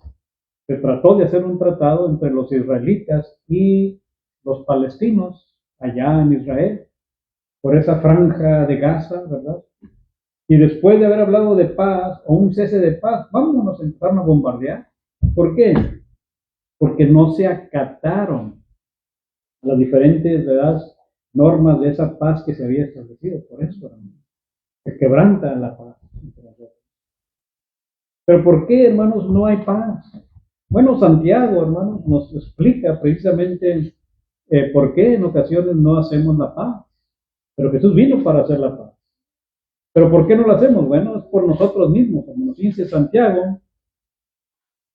se trató de hacer un tratado entre los israelitas y los palestinos allá en Israel, por esa franja de Gaza, ¿verdad? Y después de haber hablado de paz o un cese de paz, vámonos a empezar a bombardear. ¿Por qué? Porque no se acataron las diferentes, ¿verdad?, normas de esa paz que se había establecido. Por eso, hermano, se quebranta la paz entre nosotros. Pero ¿por qué, hermanos, no hay paz? Bueno, Santiago, hermanos, nos explica precisamente por qué en ocasiones no hacemos la paz. Pero Jesús vino para hacer la paz. ¿Pero por qué no la hacemos? Bueno, es por nosotros mismos. Como nos dice Santiago,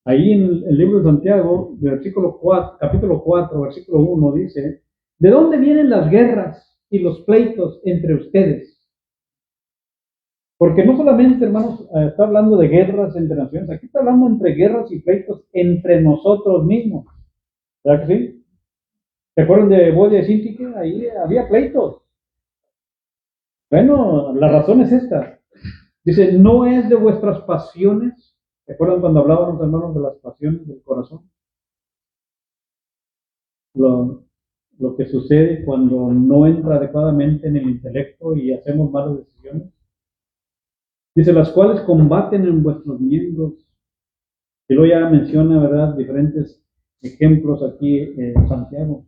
ahí en el libro de Santiago, versículo 4, capítulo 4, versículo 1, dice, ¿de dónde vienen las guerras y los pleitos entre ustedes? Porque no solamente, hermanos, está hablando de guerras entre naciones, aquí está hablando entre guerras y pleitos entre nosotros mismos. ¿Verdad que sí? ¿Se acuerdan de Boya y Sintique? Ahí había pleitos. Bueno, la razón es esta. Dice, no es de vuestras pasiones. ¿Se acuerdan cuando hablábamos, hermanos, de las pasiones del corazón? Lo que sucede cuando no entra adecuadamente en el intelecto y hacemos malas decisiones. Dice, las cuales combaten en vuestros miembros. Y luego ya menciona, ¿verdad?, diferentes ejemplos aquí en Santiago.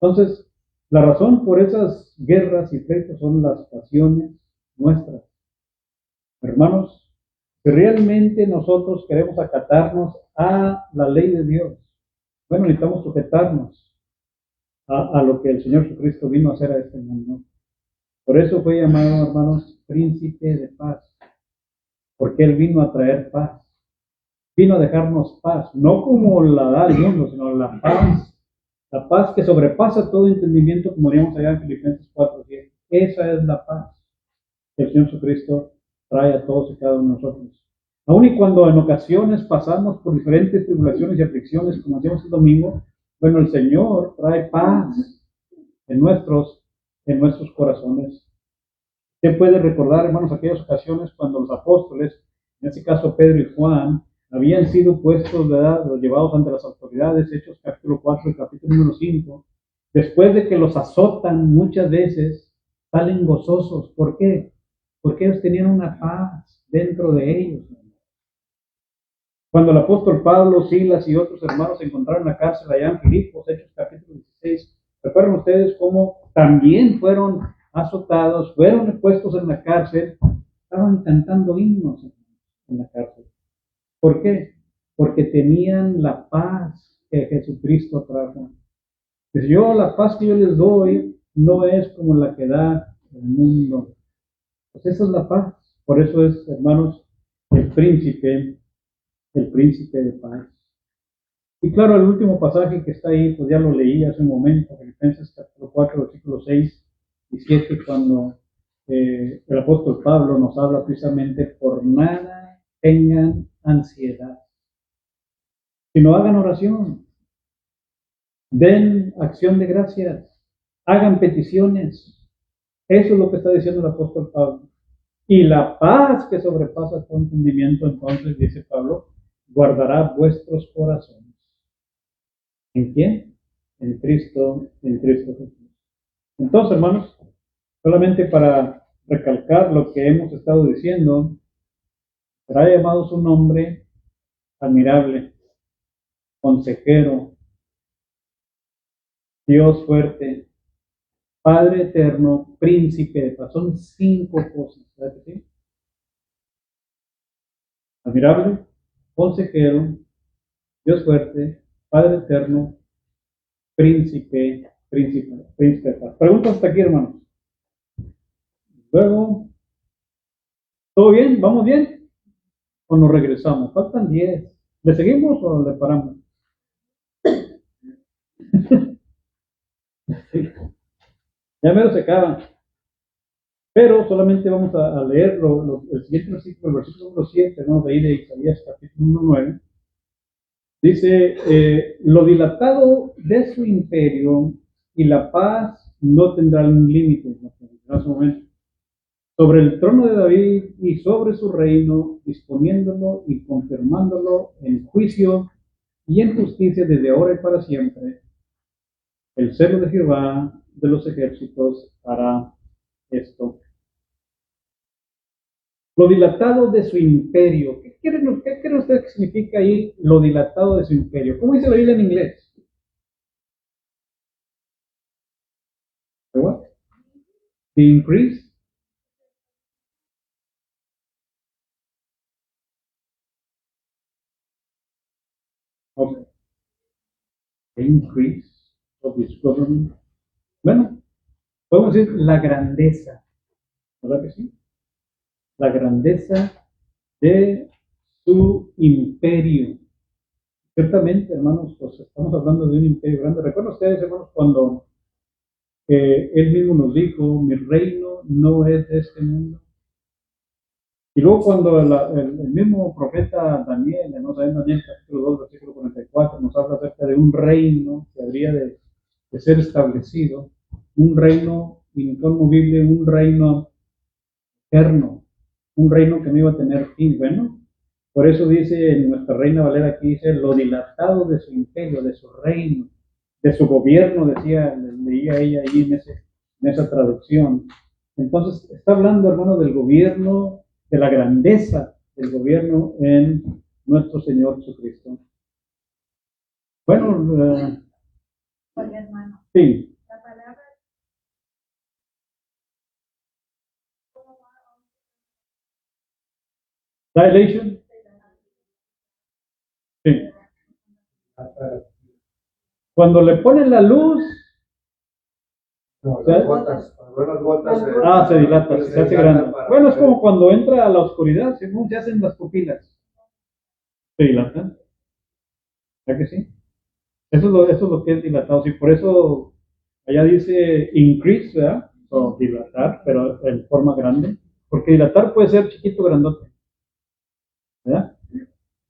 Entonces, la razón por esas guerras y pleitos son las pasiones nuestras. Hermanos, si realmente nosotros queremos acatarnos a la ley de Dios, bueno, necesitamos sujetarnos a lo que el Señor Jesucristo vino a hacer a este mundo. Por eso fue llamado, hermanos, príncipe de paz, porque Él vino a traer paz. Vino a dejarnos paz, no como la da el mundo, sino la paz que sobrepasa todo entendimiento, como diríamos allá en Filipenses 4:10. Esa es la paz que el Señor Jesucristo trae a todos y cada uno de nosotros. Aun y cuando en ocasiones pasamos por diferentes tribulaciones y aflicciones, como hacíamos el domingo, bueno, el Señor trae paz en nuestros corazones. Usted puede recordar, hermanos, aquellas ocasiones cuando los apóstoles, en este caso Pedro y Juan, habían sido puestos, ¿verdad?, llevados ante las autoridades, Hechos capítulo 4 y capítulo número 5, después de que los azotan muchas veces, salen gozosos. ¿Por qué? Porque ellos tenían una paz dentro de ellos. Cuando el apóstol Pablo, Silas y otros hermanos se encontraron en la cárcel allá en Filipos, Hechos capítulo 16, recuerdan ustedes cómo también fueron azotados, fueron puestos en la cárcel, estaban cantando himnos en la cárcel. ¿Por qué? Porque tenían la paz que Jesucristo trajo. Pues la paz que yo les doy no es como la que da el mundo. Pues esa es la paz. Por eso es, hermanos, el príncipe de paz. Y claro, el último pasaje que está ahí, pues ya lo leí hace un momento, Filipenses capítulo 4, versículos 6 y 7, cuando el apóstol Pablo nos habla precisamente, por nada tengan ansiedad, sino hagan oración, den acción de gracias, hagan peticiones. Eso es lo que está diciendo el apóstol Pablo. Y la paz que sobrepasa todo entendimiento, entonces, dice Pablo, guardará vuestros corazones. ¿En quién? En Cristo Jesús. Entonces, hermanos, solamente para recalcar lo que hemos estado diciendo, será llamado su nombre admirable, consejero, Dios fuerte, Padre eterno, príncipe de paz. Son 5 cosas, ¿verdad que sí? admirable, consejero, Dios fuerte, Padre eterno, príncipe, príncipe de paz. Preguntas hasta aquí, hermanos. Luego, ¿todo bien? ¿Vamos bien? ¿O nos regresamos? Faltan 10. ¿Le seguimos o le paramos? Sí. Ya mero se acaba. Pero solamente vamos a leer el siguiente versículo, el versículo número 7, ¿no? De ahí de Isaías capítulo 9. Dice, lo dilatado de su imperio y la paz no tendrán límites, en ese momento, sobre el trono de David y sobre su reino, disponiéndolo y confirmándolo en juicio y en justicia desde ahora y para siempre. El celo de Jehová de los ejércitos hará esto. Lo dilatado de su imperio. ¿Qué creen ustedes que significa ahí lo dilatado de su imperio? ¿Cómo dice la Biblia en inglés? What? The increase. Okay. The increase of his government. Bueno, podemos decir la grandeza. ¿Verdad que sí? La grandeza de su imperio. Ciertamente, hermanos, pues estamos hablando de un imperio grande. ¿Recuerdan ustedes, hermanos, cuando él mismo nos dijo, mi reino no es de este mundo? Y luego cuando el mismo profeta Daniel, no sabemos, Daniel capítulo 2, versículo 44, nos habla acerca de un reino que habría de ser establecido, un reino inconmovible, un reino eterno, un reino que no iba a tener fin. Bueno, por eso dice en nuestra Reina Valera, aquí dice, lo dilatado de su imperio, de su reino, de su gobierno, leía ella ahí en esa traducción. Entonces, está hablando, hermano, del gobierno, de la grandeza del gobierno en nuestro Señor Jesucristo. Bueno, Oye, hermano, sí, la palabra dilation, sí. Cuando le ponen la luz, No, ¿sí? las gotas Se dilata, se hace grande. Bueno, es como cuando entra a la oscuridad, según se hacen las pupilas. Se dilatan. ¿Verdad que sí? Eso es lo que es dilatado. Sí, por eso allá dice increase, ¿verdad? O dilatar, pero en forma grande. Porque dilatar puede ser chiquito o grandote, ¿verdad?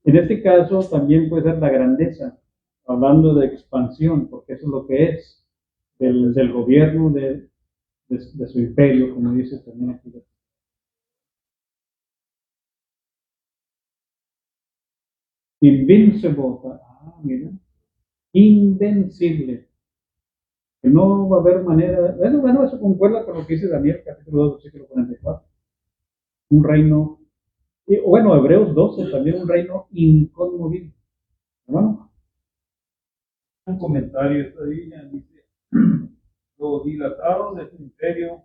En este caso también puede ser la grandeza, hablando de expansión, porque eso es lo que es del gobierno de su imperio, como dice también aquí. Invincible, mira, invencible, que no va a haber manera, bueno, eso concuerda con lo que dice Daniel, capítulo 2, versículo 44, un reino, y, bueno, Hebreos 12, también un reino inconmovible, ¿no? Un comentario, esta Biblia dice, lo dilatado de su imperio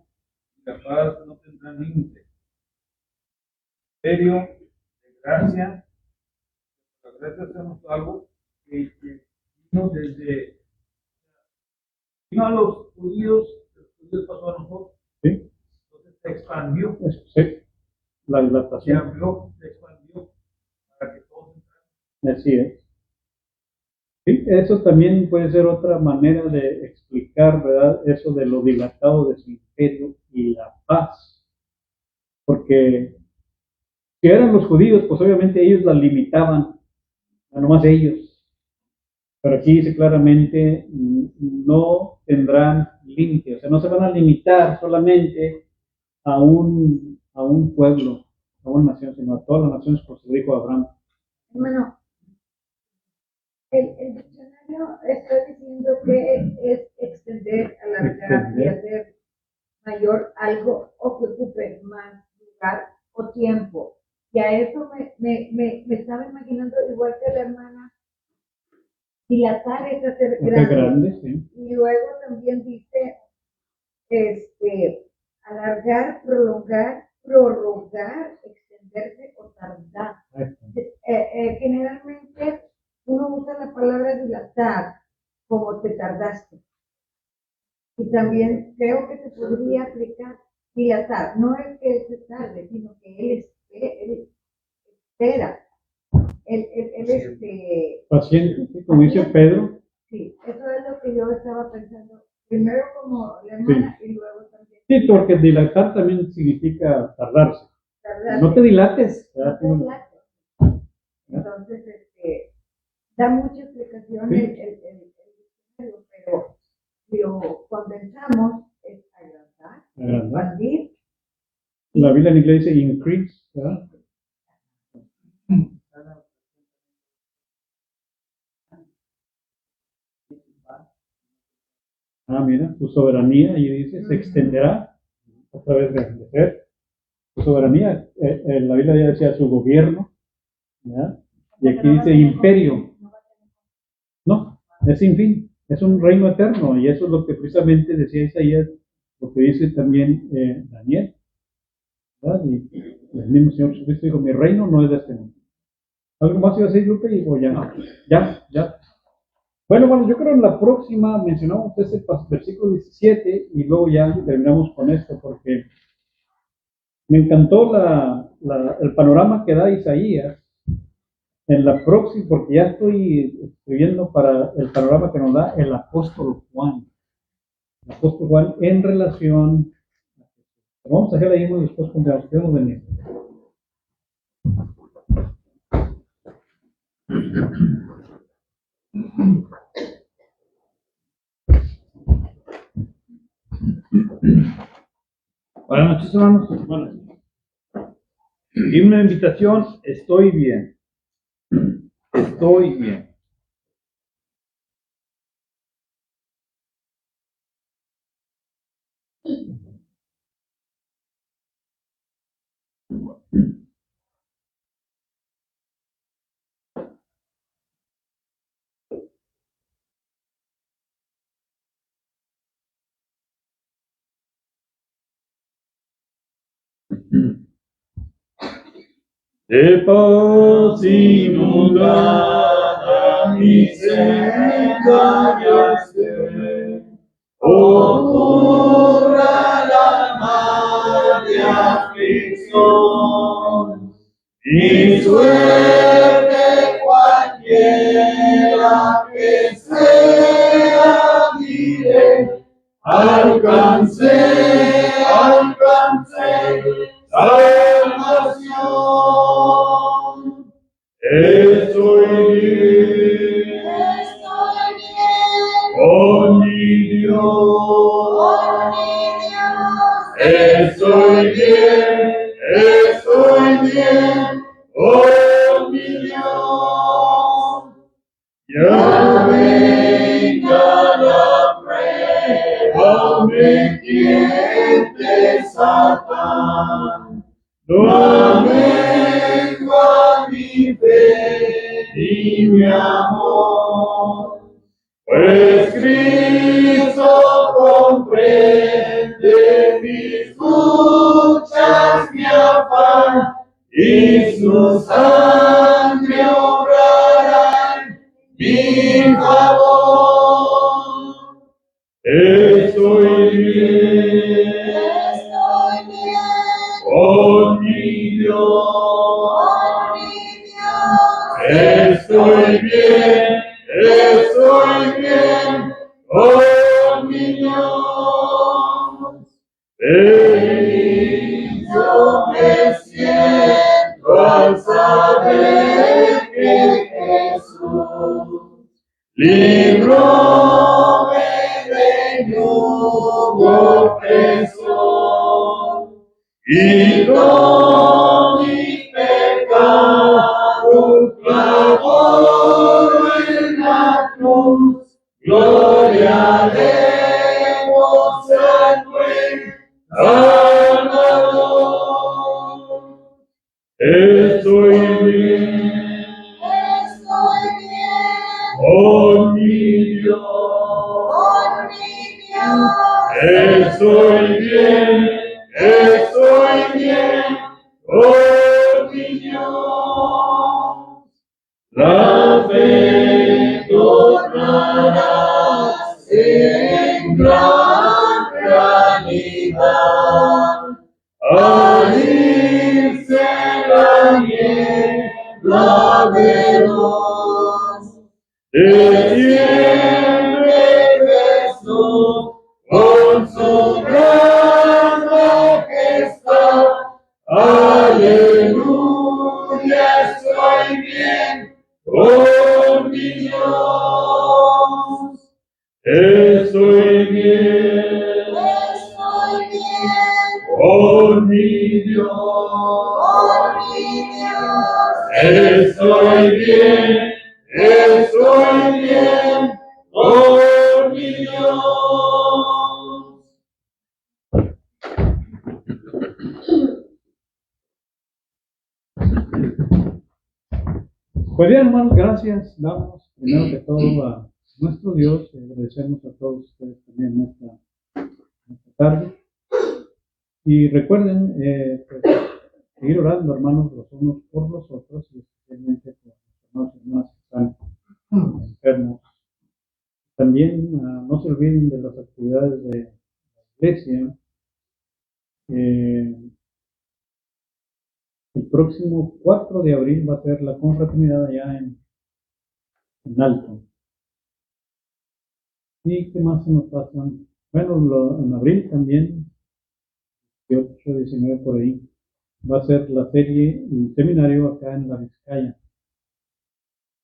y la paz no tendrán límite. Imperio de gracia, la gracia hacemos algo que vino vino a los judíos pasó a nosotros. ¿Sí? Entonces se expandió, Sí, la se dilatación, amplió, se expandió para que todos entraran. así es. Sí, eso también puede ser otra manera de explicar, ¿verdad? Eso de lo dilatado de su imperio y la paz. Porque si eran los judíos, pues obviamente ellos la limitaban, a nomás ellos. Pero aquí dice claramente, no tendrán límite, o sea, no se van a limitar solamente a un pueblo, a una nación, sino a todas las naciones, por su dijo Abraham. hermano, el diccionario está diciendo que es extender, alargar y hacer mayor algo o que ocupe más lugar o tiempo. Y a eso me estaba imaginando, igual que la hermana, dilatar es hacer grande. Sí. Y luego también dice, alargar, prolongar, prorrogar, extender. extenderse o tardar. Generalmente uno usa la palabra dilatar como te tardaste. Y también creo que se podría aplicar dilatar. No es que él se tarde, sino que él espera. Paciente, ¿sí? Como dice Pedro. Sí, eso es lo que yo estaba pensando. Primero como la hermana y luego también. Sí, porque dilatar también significa tardarse. No te dilates. No te dilates. Entonces, da mucha explicación Sí. pero lo condensamos es agrandar, expandir. La Biblia en inglés dice increase, ¿verdad? Mira, su soberanía, y dice, se extenderá otra vez de ser. Su soberanía, en la Biblia ya decía su gobierno, ¿verdad? Y aquí dice imperio. No, es sin fin, es un reino eterno, y eso es lo que precisamente decía Isaías, lo que dice también Daniel, ¿verdad? Y el mismo Señor Jesucristo dijo, mi reino no es de este mundo. ¿Algo más iba a decir, Lupe? Y ya, no. Ya. Bueno, yo creo que en la próxima mencionamos ese versículo 17 y luego ya terminamos con esto, porque me encantó el panorama que da Isaías en la próxima, porque ya estoy escribiendo para el panorama que nos da el apóstol Juan. El apóstol Juan en relación. Pero vamos a dejar ahí y después continuamos de mí. Buenas noches, hermanos. Bueno, Y una invitación, estoy bien. Estoy bien. De paz inundada mi senda ya esté, ocurra la mar de aflicción, mi suerte cualquiera que sea, diré, alcancé salvación. Estoy bien con mi Dios. Estoy bien con mi Dios. Ya venga la prueba, me tiente Satán. No amengua mi fe y mi amor, pues Cristo comprende mis luchas, mi afán, y su sangre obrará en mi favor. Estoy bien con mi Dios. Estoy bien con mi Dios. Feliz yo me siento al saber que Jesús libróme de yugo opresor, quitó mi pecado, clavó en la cruz, gloria demos al buen Salvador. Estoy bien con mi Dios. Estoy bien con La fe tornará en gran realidad. Al irse la niebla veloz, desciende Jesús con su gran majestad. Aleluya, estoy bien con mi Dios. Estoy bien con mi Dios. Estoy bien con mi Dios. Pues bien, hermanos, gracias. Damos primero que todo a nuestro Dios. Agradecemos a todos ustedes también esta tarde. Y recuerden, pues, seguir orando, hermanos, los unos por los otros, y especialmente por los hermanos y hermanas que están enfermos. También no se olviden de las actividades de la iglesia. El próximo 4 de abril va a ser la confraternidad allá en Alto. ¿Y qué más se nos pasa? Bueno, en abril también, 18, 19 por ahí, va a ser la serie, un seminario acá en la Vizcaya.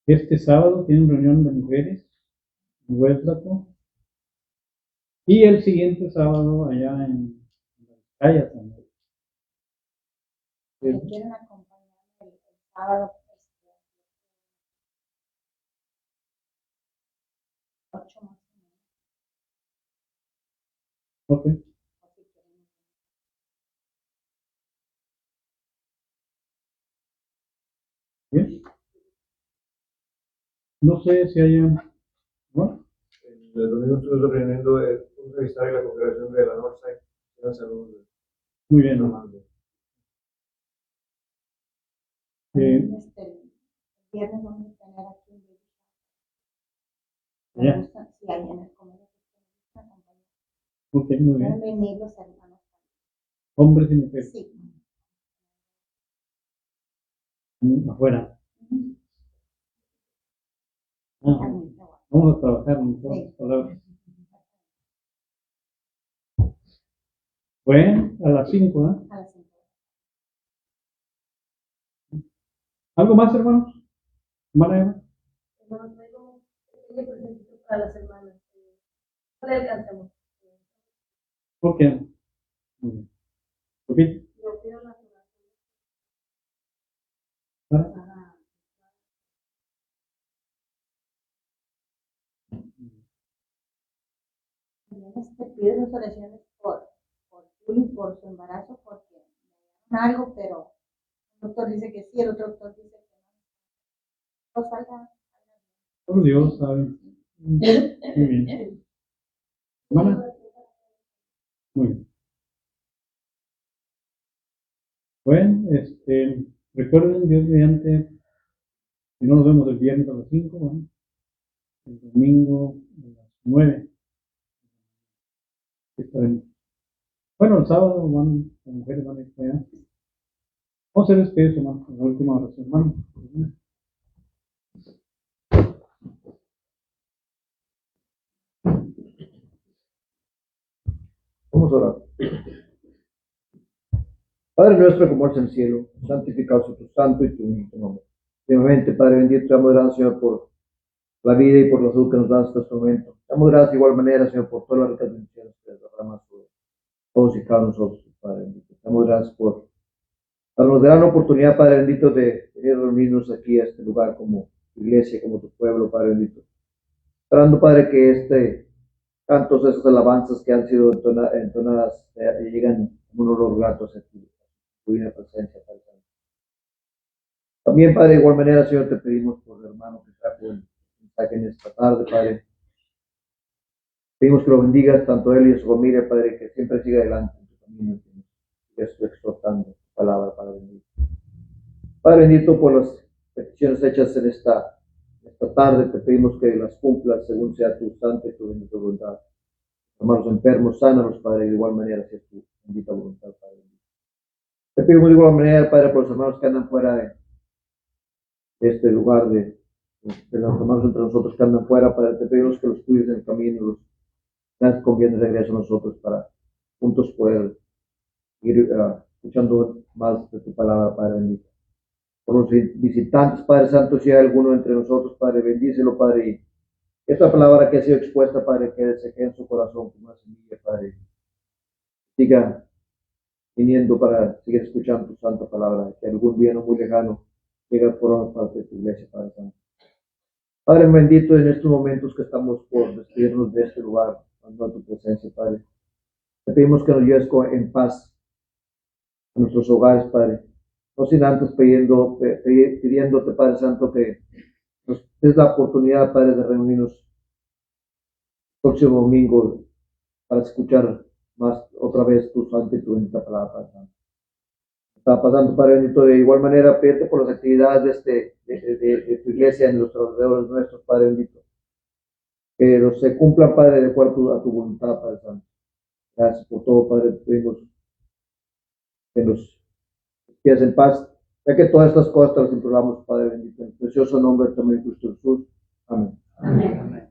Este sábado tienen reunión de mujeres en Hueslaco. Y el siguiente sábado allá en la Vizcaya también. Me quieren acompañar el sábado 8 más o menos. Ok. Bien. No sé si haya, ¿no? El domingo estuvimos reuniendo un revisar la congregación de la Northside. Una salud. Muy bien. El viernes vamos a tener aquí un video. Ya. Me gusta, si alguien es comer, acompañar. Ok, muy Pueden bien. venir los hermanos. Hombres y mujeres. Sí. Afuera. También, bueno. Vamos a trabajar en todas Sí. las palabras. Bueno, a las 5, ¿eh? A las 5. ¿Algo más, hermanos? Hermana Eva. Hermano, traigo un pequeño presentito para las hermanas. No le alcanzamos. Ok. Muy bien. Repite. Yo pido las oraciones ¿Para? para También pido las oraciones por Juli, por su embarazo, porque me dieron algo, pero el doctor dice que sí, el otro doctor dice que no. No salga. Por Dios, sabe. Muy bien. Hermana. Muy bien. Bueno, recuerden, Dios mediante, si no nos vemos el viernes a las 5, bueno, el domingo a las 9. Estaremos. Bueno, el sábado las mujeres van a ir para allá. Vamos a hacer despedir, hermano, la última oración, hermano. Vamos a orar. Padre nuestro, como eres en el cielo, santificado sea tu santo y tu bendito nombre. Primeramente, Padre bendito, te damos gracias, Señor, por la vida y por la salud que nos das hasta este momento. Te damos gracias de igual manera, Señor, por todas las ricas bendiciones que derramas sobre todos y cada uno de nosotros, Padre bendito. Te damos gracias por darnos gran oportunidad, Padre bendito, de venir a reunirnos aquí a este lugar como tu iglesia, como tu pueblo, Padre bendito. Esperando, Padre, que tantos de esas alabanzas que han sido entonadas llegan como unos gratos a ti, tu divina presencia, Padre Santo. También, Padre, de igual manera, Señor, te pedimos por el hermano que trajo el mensaje en esta tarde, Padre. Pedimos que lo bendigas tanto él y su familia, Padre, que siempre siga adelante en tu camino, que estoy exhortando tu palabra, Padre bendito. Padre bendito, por las peticiones hechas en esta tarde, te pedimos que las cumplas según sea tu santa y tu bendita voluntad. Hermanos enfermos, sánalos, Padre, y de igual manera sea tu bendita voluntad, Padre. Te pedimos de igual manera, Padre, por los hermanos que andan fuera de este lugar, de los hermanos entre nosotros que andan fuera, Padre, te pedimos que los cuides en el camino, los das con bien de regreso a nosotros para juntos poder ir escuchando más de tu palabra, Padre bendito. Por los visitantes, Padre Santo, si hay alguno entre nosotros, Padre, bendícelo, Padre, y esta palabra que ha sido expuesta, Padre, que se quede en su corazón como una semilla, Padre, siga viniendo para seguir escuchando tu santa palabra, que algún día no muy lejano llegue a formar parte de tu iglesia, Padre Santo. Padre bendito, en estos momentos que estamos por despedirnos de este lugar, dando a tu presencia, Padre, te pedimos que nos lleves en paz a nuestros hogares, Padre, no sin antes pidiéndote, Padre Santo, que nos des la oportunidad, Padre, de reunirnos el próximo domingo para escuchar más otra vez tu santa y tu bendita palabra, Padre Santo. Está pasando, Padre bendito, de igual manera, pedirte por las actividades de tu iglesia en los alrededores nuestros, Padre bendito, que se cumplan, Padre, de acuerdo a tu voluntad, Padre Santo. Gracias por todo, Padre, te pedimos que nos quedes en paz, ya que todas estas cosas te las imploramos, Padre bendito, en el precioso nombre de tu Jesús. Amén. Amén.